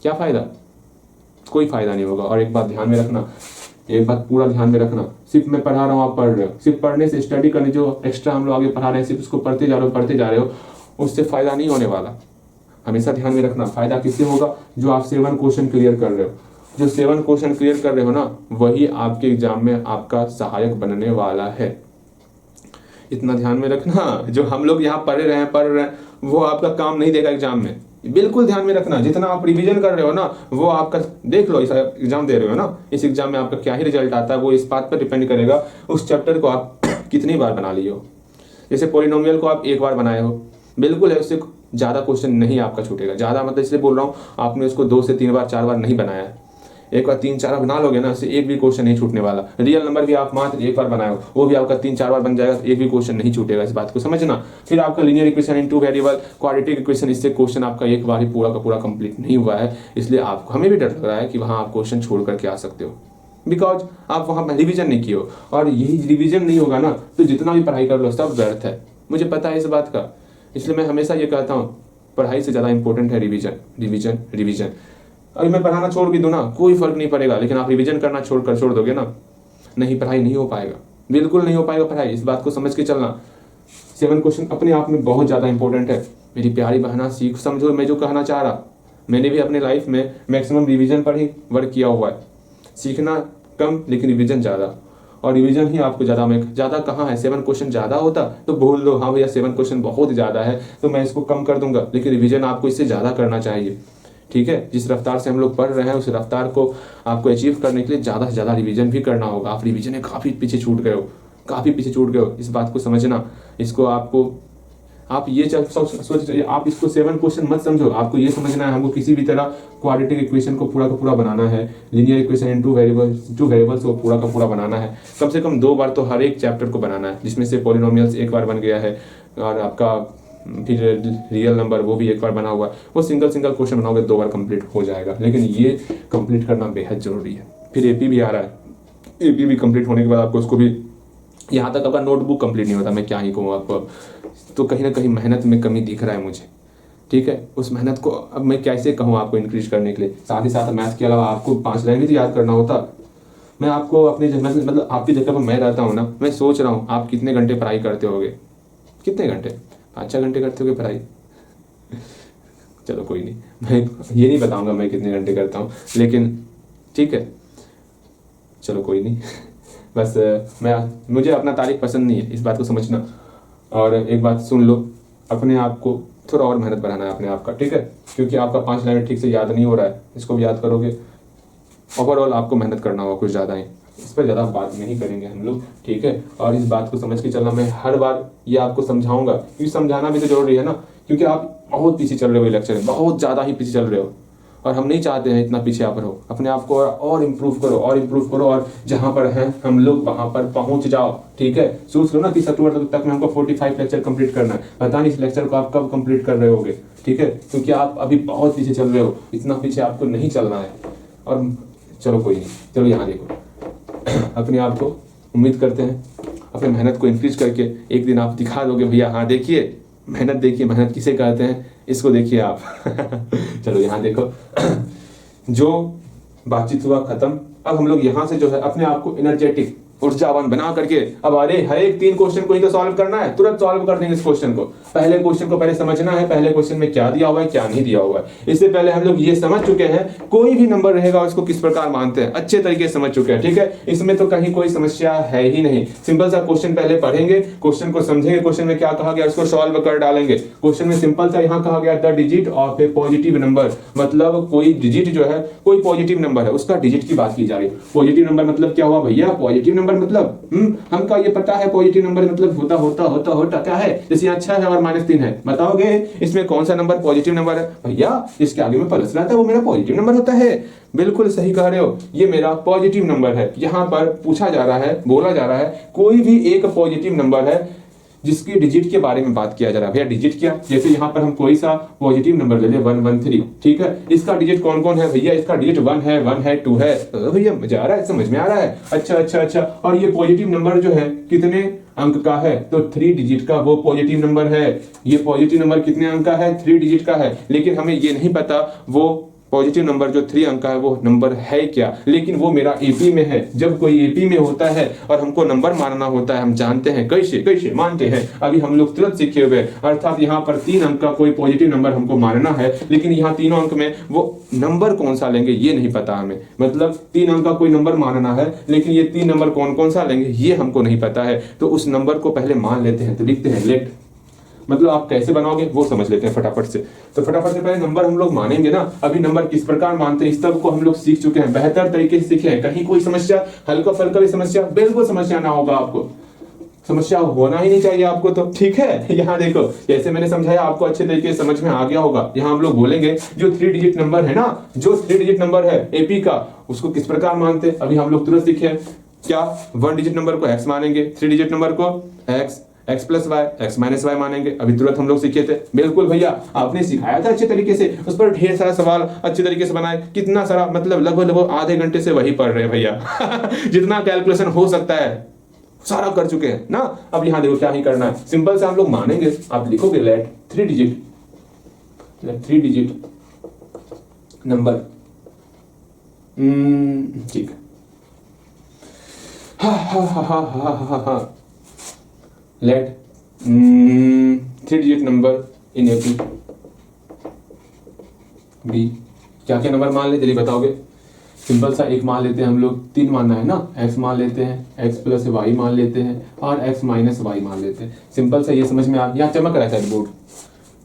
क्या फ़ायदा? कोई फ़ायदा नहीं होगा। और एक बात ध्यान में रखना, एक बात पूरा ध्यान में रखना, सिर्फ मैं पढ़ा रहा हूँ आप पढ़ रहे हो, सिर्फ पढ़ने से स्टडी करने जो एक्स्ट्रा हम लोग आगे पढ़ा रहे हैं सिर्फ उसको पढ़ते जा रहे हो, उससे फ़ायदा नहीं होने वाला। हमेशा ध्यान में रखना, फायदा किससे होगा? जो आप 7 क्वेश्चन क्लियर कर रहे हो। जो 7 क्वेश्चन क्लियर कर रहे हो ना, वही आपके एग्जाम में आपका सहायक बनने वाला है। इतना ध्यान में रखना। जो हम लोग यहाँ पढ़ रहे हैं वो आपका काम नहीं देगा एग्जाम में। बिल्कुल ध्यान में रखना। जितना आप रिवीजन कर रहे हो ना, वो आपका, देख लो इस एग्जाम दे रहे हो ना, इस एग्जाम में आपका क्या ही रिजल्ट आता है वो इस बात पर डिपेंड करेगा उस चैप्टर को आप कितनी बार बना लिए हो। जैसे पॉलिनोमियल को आप एक बार बनाए हो, बिल्कुल है, उससे ज़्यादा क्वेश्चन नहीं आपका छूटेगा। ज़्यादा मतलब इसलिए बोल रहा हूँ, आपने उसको 2 से 3 बार 4 बार नहीं बनाया है, एक बार 3-4 बार बना लोगे ना, उससे एक भी क्वेश्चन नहीं छूटने वाला। रियल नंबर भी आप मात्र एक बार बनाए हो, वो भी आपका 3-4 बार बन जाएगा, एक भी क्वेश्चन नहीं छूटेगा। इस बात को समझना। फिर आपका linear equation in 2 variable, quadratic equation, इससे क्वेश्चन आपका एक बार ही पूरा का पूरा कंप्लीट नहीं हुआ है। इसलिए आपको, हमें भी डर लग रहा है कि वहाँ आप क्वेश्चन छोड़ करके आ सकते हो, बिकॉज आप वहाँ रिविजन नहीं किए हो। और यही रिविजन नहीं होगा ना, तो जितना भी पढ़ाई कर लो सब व्यर्थ है। मुझे पता है इस बात का, इसलिए मैं हमेशा ये कहता हूँ, पढ़ाई से ज़्यादा इंपॉर्टेंट है रिवीजन, रिवीजन, रिवीजन। अगर मैं पढ़ाना छोड़ भी दूँ ना, कोई फर्क नहीं पड़ेगा, लेकिन आप रिवीजन करना छोड़ दोगे ना, नहीं, पढ़ाई नहीं हो पाएगा, बिल्कुल नहीं हो पाएगा पढ़ाई। इस बात को समझ के चलना। 7 क्वेश्चन अपने आप में बहुत ज़्यादा इंपॉर्टेंट है। मेरी प्यारी बहना, सीख समझो मैं जो कहना चाह रहा। मैंने भी अपने लाइफ में मैक्सिमम रिवीजन पर ही वर्क किया हुआ है। सीखना कम लेकिन रिवीजन ज़्यादा, और रिवीजन ही आपको ज़्यादा कहाँ है? 7 क्वेश्चन ज़्यादा होता तो बोल दो हाँ भैया 7 क्वेश्चन बहुत ज़्यादा है तो मैं इसको कम कर दूंगा, लेकिन रिवीजन आपको इससे ज़्यादा करना चाहिए। ठीक है, जिस रफ्तार से हम लोग पढ़ रहे हैं उस रफ्तार को आपको अचीव करने के लिए ज़्यादा से ज़्यादा रिवीजन भी करना होगा। आप रिवीजन में काफ़ी पीछे छूट गए हो, इस बात को समझना। इसको आप ये सोच, आप इसको 7 क्वेश्चन मत समझो, आपको ये समझना है हमको किसी भी तरह क्वाड्रेटिक इक्वेशन को पूरा का पूरा बनाना है, लीनियर इक्वेशन इन 2 वेरिएबल्स को पूरा का पूरा बनाना है। कम से कम 2 बार तो हर एक चैप्टर को बनाना है, जिसमें से पॉलिनोमियल्स एक बार बन गया है और आपका फिर रियल नंबर वो भी एक बार बना हुआ है। वो सिंगल क्वेश्चन बनाओगे 2 बार कंप्लीट हो जाएगा, लेकिन ये कंप्लीट करना बेहद जरूरी है। फिर एपी भी आ रहा है, एपी भी कंप्लीट होने के बाद आपको उसको भी, यहाँ तक आपका नोटबुक कंप्लीट नहीं होता, मैं क्या ही कहूँ आपको। अब तो कहीं ना कहीं मेहनत में कमी दिख रहा है मुझे। ठीक है, उस मेहनत को अब मैं कैसे कहूँ आपको इंक्रीज करने के लिए। साथ ही साथ मैथ के अलावा आपको 5 लैंग्वेज याद करना होता। मैं आपको अपने मतलब आपकी जगह पर मैं रहता हूँ ना, मैं सोच रहा हूँ आप कितने घंटे पढ़ाई करते होगे? कितने घंटे? 5-6 घंटे करते होगे पढ़ाई। चलो कोई नहीं, मैं ये नहीं बताऊंगा मैं कितने घंटे करता हूँ, लेकिन ठीक है, चलो कोई नहीं। बस मुझे अपना तारीफ पसंद नहीं है, इस बात को समझना। और एक बात सुन लो, अपने आप को थोड़ा और मेहनत बढ़ाना है अपने आप का, ठीक है, क्योंकि आपका 5 लाइन ठीक से याद नहीं हो रहा है, इसको भी याद करोगे। ओवरऑल आपको मेहनत करना होगा कुछ ज़्यादा ही, इस पर ज़्यादा बात नहीं करेंगे हम लोग, ठीक है। और इस बात को समझ के चलना, मैं हर बार ये आपको समझाऊंगा, क्योंकि समझाना भी तो जरूरी है ना, क्योंकि आप बहुत पीछे चल रहे हो लेक्चर में, बहुत ज़्यादा ही पीछे चल रहे हो, और हम नहीं चाहते हैं इतना पीछे आप रहो। अपने आप को और इम्प्रूव करो और जहाँ पर हैं हम लोग वहाँ पर पहुँच जाओ, ठीक है। सोच लो ना 30 अक्टूबर तक में हमको 45 लेक्चर कंप्लीट करना है, पता नहीं इस लेक्चर को आप कब कंप्लीट कर रहे होगे, ठीक है, क्योंकि आप अभी बहुत पीछे चल रहे हो, इतना पीछे आपको नहीं चलना है। और चलो कोई नहीं, चलो यहाँ देखो, अपने आप को उम्मीद करते हैं अपने मेहनत को इंक्रीज करके एक दिन आप दिखा दोगे भैया हाँ देखिए मेहनत किसे कहते हैं, इसको देखिए आप। चलो यहाँ देखो, जो बातचीत हुआ खत्म। अब हम लोग यहाँ से जो है अपने आप को एनर्जेटिक, ऊर्जावान बना करके अब अरे हर एक 3 क्वेश्चन को ही तो सॉल्व करना है, तुरंत सॉल्व कर देंगे इस क्वेश्चन को। पहले क्वेश्चन को पहले समझना है, पहले क्वेश्चन में क्या दिया हुआ है क्या नहीं दिया हुआ है। इससे पहले हम लोग ये समझ चुके हैं कोई भी नंबर रहेगा उसको किस प्रकार मानते हैं, अच्छे तरीके से समझ चुके हैं, ठीक है। इसमें तो कहीं कोई समस्या है ही नहीं। सिंपल सा क्वेश्चन पहले पढ़ेंगे, क्वेश्चन को समझेंगे, क्वेश्चन में क्या कहा गया उसको सॉल्व कर डालेंगे। क्वेश्चन में सिंपल सा यहाँ कहा गया the digit of A positive number, मतलब कोई डिजिट जो है, कोई पॉजिटिव नंबर है उसका डिजिट की बात की जा रही है। पॉजिटिव नंबर मतलब क्या हुआ भैया, पॉजिटिव नंबर मतलब हमका ये पता है पॉजिटिव नंबर मतलब होता क्या है, जैसे यहाँ 6 है और -3 है, बताओगे इसमें कौन सा नंबर पॉजिटिव नंबर है भैया, इसके आगे में प्लस रहता है वो मेरा पॉजिटिव नंबर होता है। बिल्कुल सही कह रहे हो, ये मेरा पॉजिटिव नंबर है। यहाँ पर पूछा जा रहा है, बोला जा रहा है कोई भी एक पॉजिटिव नंबर है जिसकी डिजिट के बारे में बात किया जा रहा है। भैया डिजिट क्या, जैसे यहाँ पर हम कोई सा पॉजिटिव नंबर ले ले 113, ठीक है, इसका डिजिट कौन कौन है भैया, इसका डिजिट 1 है 2 है, तो भैया मजा आ रहा है, समझ में आ रहा है। अच्छा। और ये पॉजिटिव नंबर जो है कितने अंक का है, तो 3 डिजिट का वो पॉजिटिव नंबर है। ये पॉजिटिव नंबर कितने अंक का है, 3 डिजिट का है, लेकिन हमें ये नहीं पता वो पॉजिटिव नंबर जो 3 अंक का है वो नंबर है क्या, लेकिन वो मेरा एपी में है। जब कोई एपी में होता है और हमको नंबर मानना होता है, हम जानते हैं कैसे मानते हैं, अभी हम लोग तुरंत सीखे हुए। अर्थात यहाँ पर 3 अंक का कोई पॉजिटिव नंबर हमको मानना है, लेकिन यहाँ तीनों अंक में वो नंबर कौन सा लेंगे ये नहीं पता हमें। मतलब 3 अंक का कोई नंबर मानना है, लेकिन ये 3 नंबर कौन कौन सा लेंगे ये हमको नहीं पता है, तो उस नंबर को पहले मान लेते हैं। तो लिखते हैं लेट, मतलब आप कैसे बनाओगे वो समझ लेते हैं फटाफट से। तो फटाफट से पहले नंबर हम लोग मानेंगे ना, अभी नंबर किस प्रकार मानते हैं इस सब को हम लोग सीख चुके हैं, बेहतर तरीके से सीखे हैं। कहीं कोई समस्या, हल्का फल्का भी समस्या, बिल्कुल समस्या ना होगा आपको, समस्या होना ही नहीं चाहिए आपको, तो ठीक है। यहाँ देखो जैसे मैंने समझाया आपको अच्छे तरीके से समझ में आ गया होगा। यहाँ हम लोग बोलेंगे जो 3 डिजिट नंबर है ना, जो 3 डिजिट नंबर है एपी का, उसको किस प्रकार मानते हैं अभी हम लोग तुरंत सीखे। क्या 1 डिजिट नंबर को x मानेंगे, 3 डिजिट नंबर को x plus y, x minus y मानेंगे। अभी तुरंत हम लोग सीखे थे, बिल्कुल भैया आपने सिखाया था अच्छे तरीके से, उस पर ढेर सारा सवाल अच्छे तरीके से बनाए, कितना सारा, मतलब लगभग आधे घंटे से वही पढ़ रहे हैं भैया जितना कैलकुलेशन हो सकता है सारा कर चुके हैं ना। अब यहाँ देखो क्या ही करना है, सिंपल से हम लोग मानेंगे, आप लिखोगे लेट 3 डिजिट नंबर, ठीक है, let 3 digit number in AP be. क्या क्या नंबर मान ले जल्दी बताओगे। सिंपल सा एक मान लेते हैं हम लोग, 3 मानना है ना, x मान लेते हैं, x प्लस वाई मान लेते हैं और x माइनस वाई मान लेते हैं। सिंपल सा ये समझ में आ, यहाँ चमक रहा है शायद बोर्ड,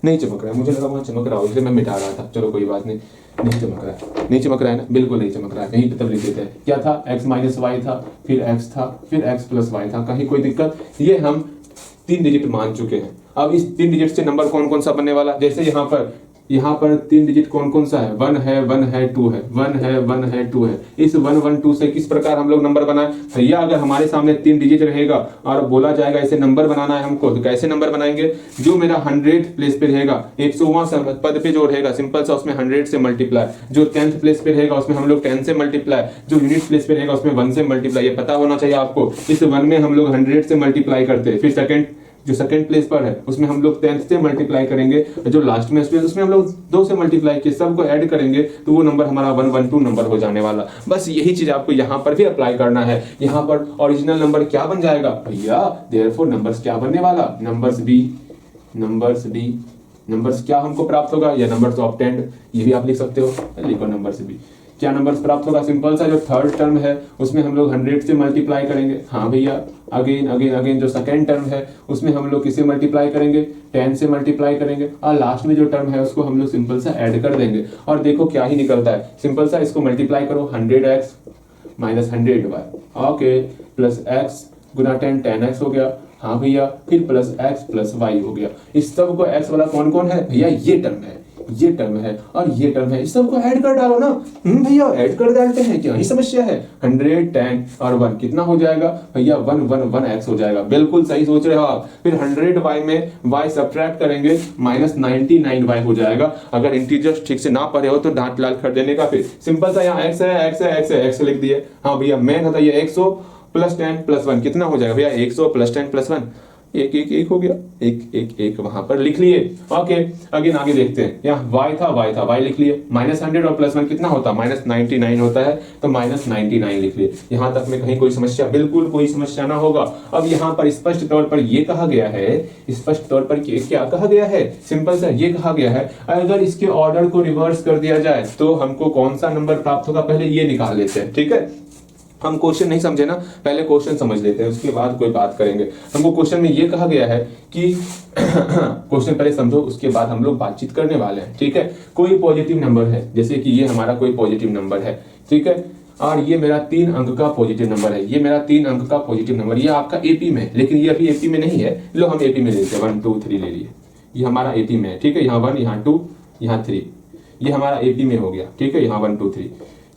नहीं चमक रहा है, मुझे लगा वहाँ चमक रहा हो इसलिए मैं मिटा रहा था, चलो कोई बात नहीं, नहीं चमक रहा है ना, बिल्कुल नहीं चमक रहा है, कहीं पे तब लिख देते हैं। क्या था, x माइनस वाई था, फिर x था, फिर x प्लस वाई था, कहीं कोई दिक्कत, ये हम 3 डिजिट मान चुके हैं। अब इस 3 डिजिट से नंबर कौन कौन सा बनने वाला, जैसे यहाँ पर 3 डिजिट कौन कौन सा है, 1 है 1 है 2 है, 1 है 1 है 2 है। इस 1 1 2 से किस प्रकार हम लोग नंबर बनाए भैया, अगर हमारे सामने 3 डिजिट रहेगा और बोला जाएगा ऐसे नंबर बनाना है हमको, तो कैसे नंबर बनाएंगे, जो मेरा 100 प्लेस पे रहेगा 100वां पद पे जो रहेगा, सिंपल सा उसमें 100 से मल्टीप्लाई, जो 10th प्लेस पे रहेगा उसमें हम लोग 10 से मल्टीप्लाई, जो यूनिट प्लेस पे रहेगा उसमें 1 से मल्टीप्लाई, ये पता होना चाहिए आपको। इस 1 में हम लोग 100 से मल्टीप्लाई करते हैं, फिर जो सेकंड प्लेस पर है उसमें हम लोग 10th से मल्टीप्लाई करेंगे, जो लास्ट में उसमें हम लोग 2 से मल्टीप्लाई के सबको ऐड करेंगे, तो वो नंबर हमारा 112 नंबर हो जाने वाला। बस यही चीज आपको यहाँ पर भी अप्लाई करना है। यहाँ पर ओरिजिनल नंबर क्या बन जाएगा भैया, देयरफॉर नंबर्स क्या बनने वाला, नंबर्स बी, नंबर्स क्या हमको प्राप्त होगा, या नंबर्स ऑब्टेन्ड, ये भी आप लिख सकते हो, लिखो नंबर्स बी। क्या नंबर्स प्राप्त होगा, सिंपल सा जो थर्ड टर्म है उसमें हम लोग 100 से मल्टीप्लाई करेंगे, हाँ भैया, अगेन जो सेकेंड टर्म है उसमें हम लोग किसे मल्टीप्लाई करेंगे, 10 से मल्टीप्लाई करेंगे, और लास्ट में जो टर्म है उसको हम लोग सिंपल सा ऐड कर देंगे, और देखो क्या ही निकलता है। सिंपल सा इसको मल्टीप्लाई करो, 100x minus 100y, okay, plus x गुना 10x हो गया, हाँ भैया, फिर प्लस x प्लस y हो गया। इस सब को x वाला कौन कौन है भैया, ये टर्म है, ये टर्म है और ये टर्म है, इस सबको ऐड कर डालो ना। भैया ऐड कर डालते हैं, क्या ही समस्या है। 100 10 और 1 कितना हो जाएगा भैया, 1 हो जाएगा, बिल्कुल सही सोच रहे हो आप। फिर 100y में y सब्ट्रैक्ट करेंगे, माइनस 99y हो जाएगा। अगर इंटीजर्स ठीक से ना पढ़े हो तो डांट लाल कर देने का। फिर सिंपल सा यहाँ x लिख दिए, हाँ भैया मेन होता है ये 100 प्लस 10 प्लस 1 कितना हो जाएगा भैया, 100 प्लस 10 प्लस 1, एक एक एक हो गया, एक एक एक वहां पर लिख लिए। ओके, अगेन आगे देखते हैं। यहाँ y था y लिख लिए। -100 और +1 कितना होता है? -99 होता है, तो -99 लिख लिए। यहां तक में कहीं कोई समस्या? बिल्कुल कोई समस्या ना होगा। अब यहाँ पर स्पष्ट तौर पर ये कहा गया है, स्पष्ट तौर पर क्या कहा गया है? सिंपल सा ये कहा गया है, अगर इसके ऑर्डर को रिवर्स कर दिया जाए तो हमको कौन सा नंबर प्राप्त होगा, पहले ये निकाल लेते हैं। ठीक है, हम क्वेश्चन नहीं समझे ना, पहले क्वेश्चन समझ लेते हैं, उसके बाद कोई बात करेंगे। हमको क्वेश्चन में ये कहा गया है कि क्वेश्चन पहले समझो, उसके बाद हम लोग बातचीत करने वाले हैं। ठीक है, कोई पॉजिटिव नंबर है, जैसे कि ये हमारा कोई पॉजिटिव नंबर है। ठीक है, और ये मेरा 3 अंक का पॉजिटिव नंबर है, ये मेरा 3 अंक का पॉजिटिव नंबर, ये आपका एपी में, लेकिन ये अभी एपी में नहीं है। लो हम एपी में लेते हैं, 1 2 3 ले लिए, ये हमारा एपी में है। ठीक है, यहाँ 1, यहाँ 2, यहाँ 3, ये हमारा एपी में हो गया। ठीक है, यहाँ 1 2 3।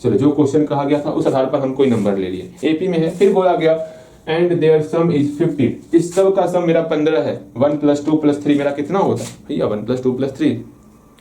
चलो, जो क्वेश्चन कहा गया था उस आधार पर हम कोई नंबर ले लिए, एपी में है। फिर बोला गया एंड देयर सम इज 15, इस सब का सम मेरा 15 है। 1 + 2 + 3 मेरा कितना होता है भैया? 1 + 2 + 3,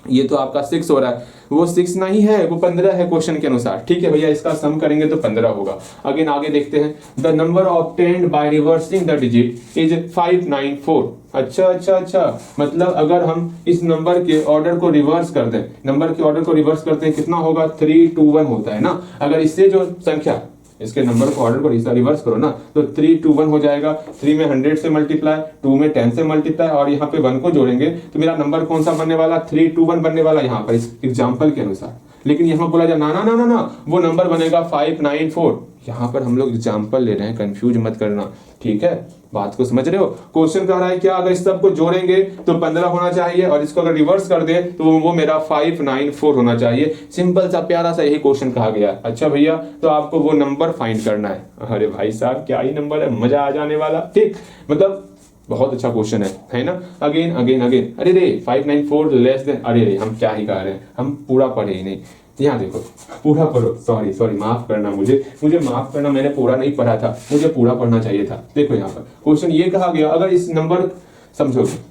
ये तो आपका 6 हो रहा है, वो 6 नहीं है, वो 15 है क्वेश्चन के अनुसार। ठीक है भैया, इसका सम करेंगे तो 15 होगा। अगेन आगे देखते हैं, the number obtained by reversing the digit is 594। अच्छा, मतलब अगर हम इस नंबर के ऑर्डर को रिवर्स कर दें, नंबर के ऑर्डर को रिवर्स करते हैं, कितना होगा? 321 होता है ना। अगर इससे जो संख्या, इसके नंबर को ऑर्डर को रिवर्स करो ना, तो 321 हो जाएगा। 3 में 100 से मल्टीप्लाई, 2 में 10 से मल्टीप्लाई, और यहाँ पे 1 को जोड़ेंगे तो मेरा नंबर कौन सा बनने वाला? 321 बनने वाला यहाँ पर इस एग्जाम्पल के अनुसार। लेकिन यहाँ बोला जाए ना, वो नंबर बनेगा 594। यहाँ पर हम लोग एग्जाम्पल ले रहे हैं, कंफ्यूज मत करना। ठीक है, बात को समझ रहे हो? क्वेश्चन कह रहा है क्या, अगर इस सब को जोड़ेंगे तो 15 होना चाहिए, और इसको अगर रिवर्स कर दे तो वो मेरा 594 होना चाहिए। सिंपल सा प्यारा सा यही क्वेश्चन कहा गया। अच्छा भैया, तो आपको वो नंबर फाइंड करना है। अरे भाई साहब, क्या ही नंबर है, मजा आ जाने वाला। ठीक, मतलब बहुत अच्छा क्वेश्चन है ना। अगेन अरे रे 594 लेस देन, अरे रे हम क्या ही कह रहे हैं, हम पूरा पढ़े ही नहीं। यहाँ देखो, पूरा पढ़ो। सॉरी माफ करना, मुझे माफ करना, मैंने पूरा नहीं पढ़ा था, मुझे पूरा पढ़ना चाहिए था। देखो यहाँ पर क्वेश्चन ये कहा गया, अगर इस नंबर समझोगे,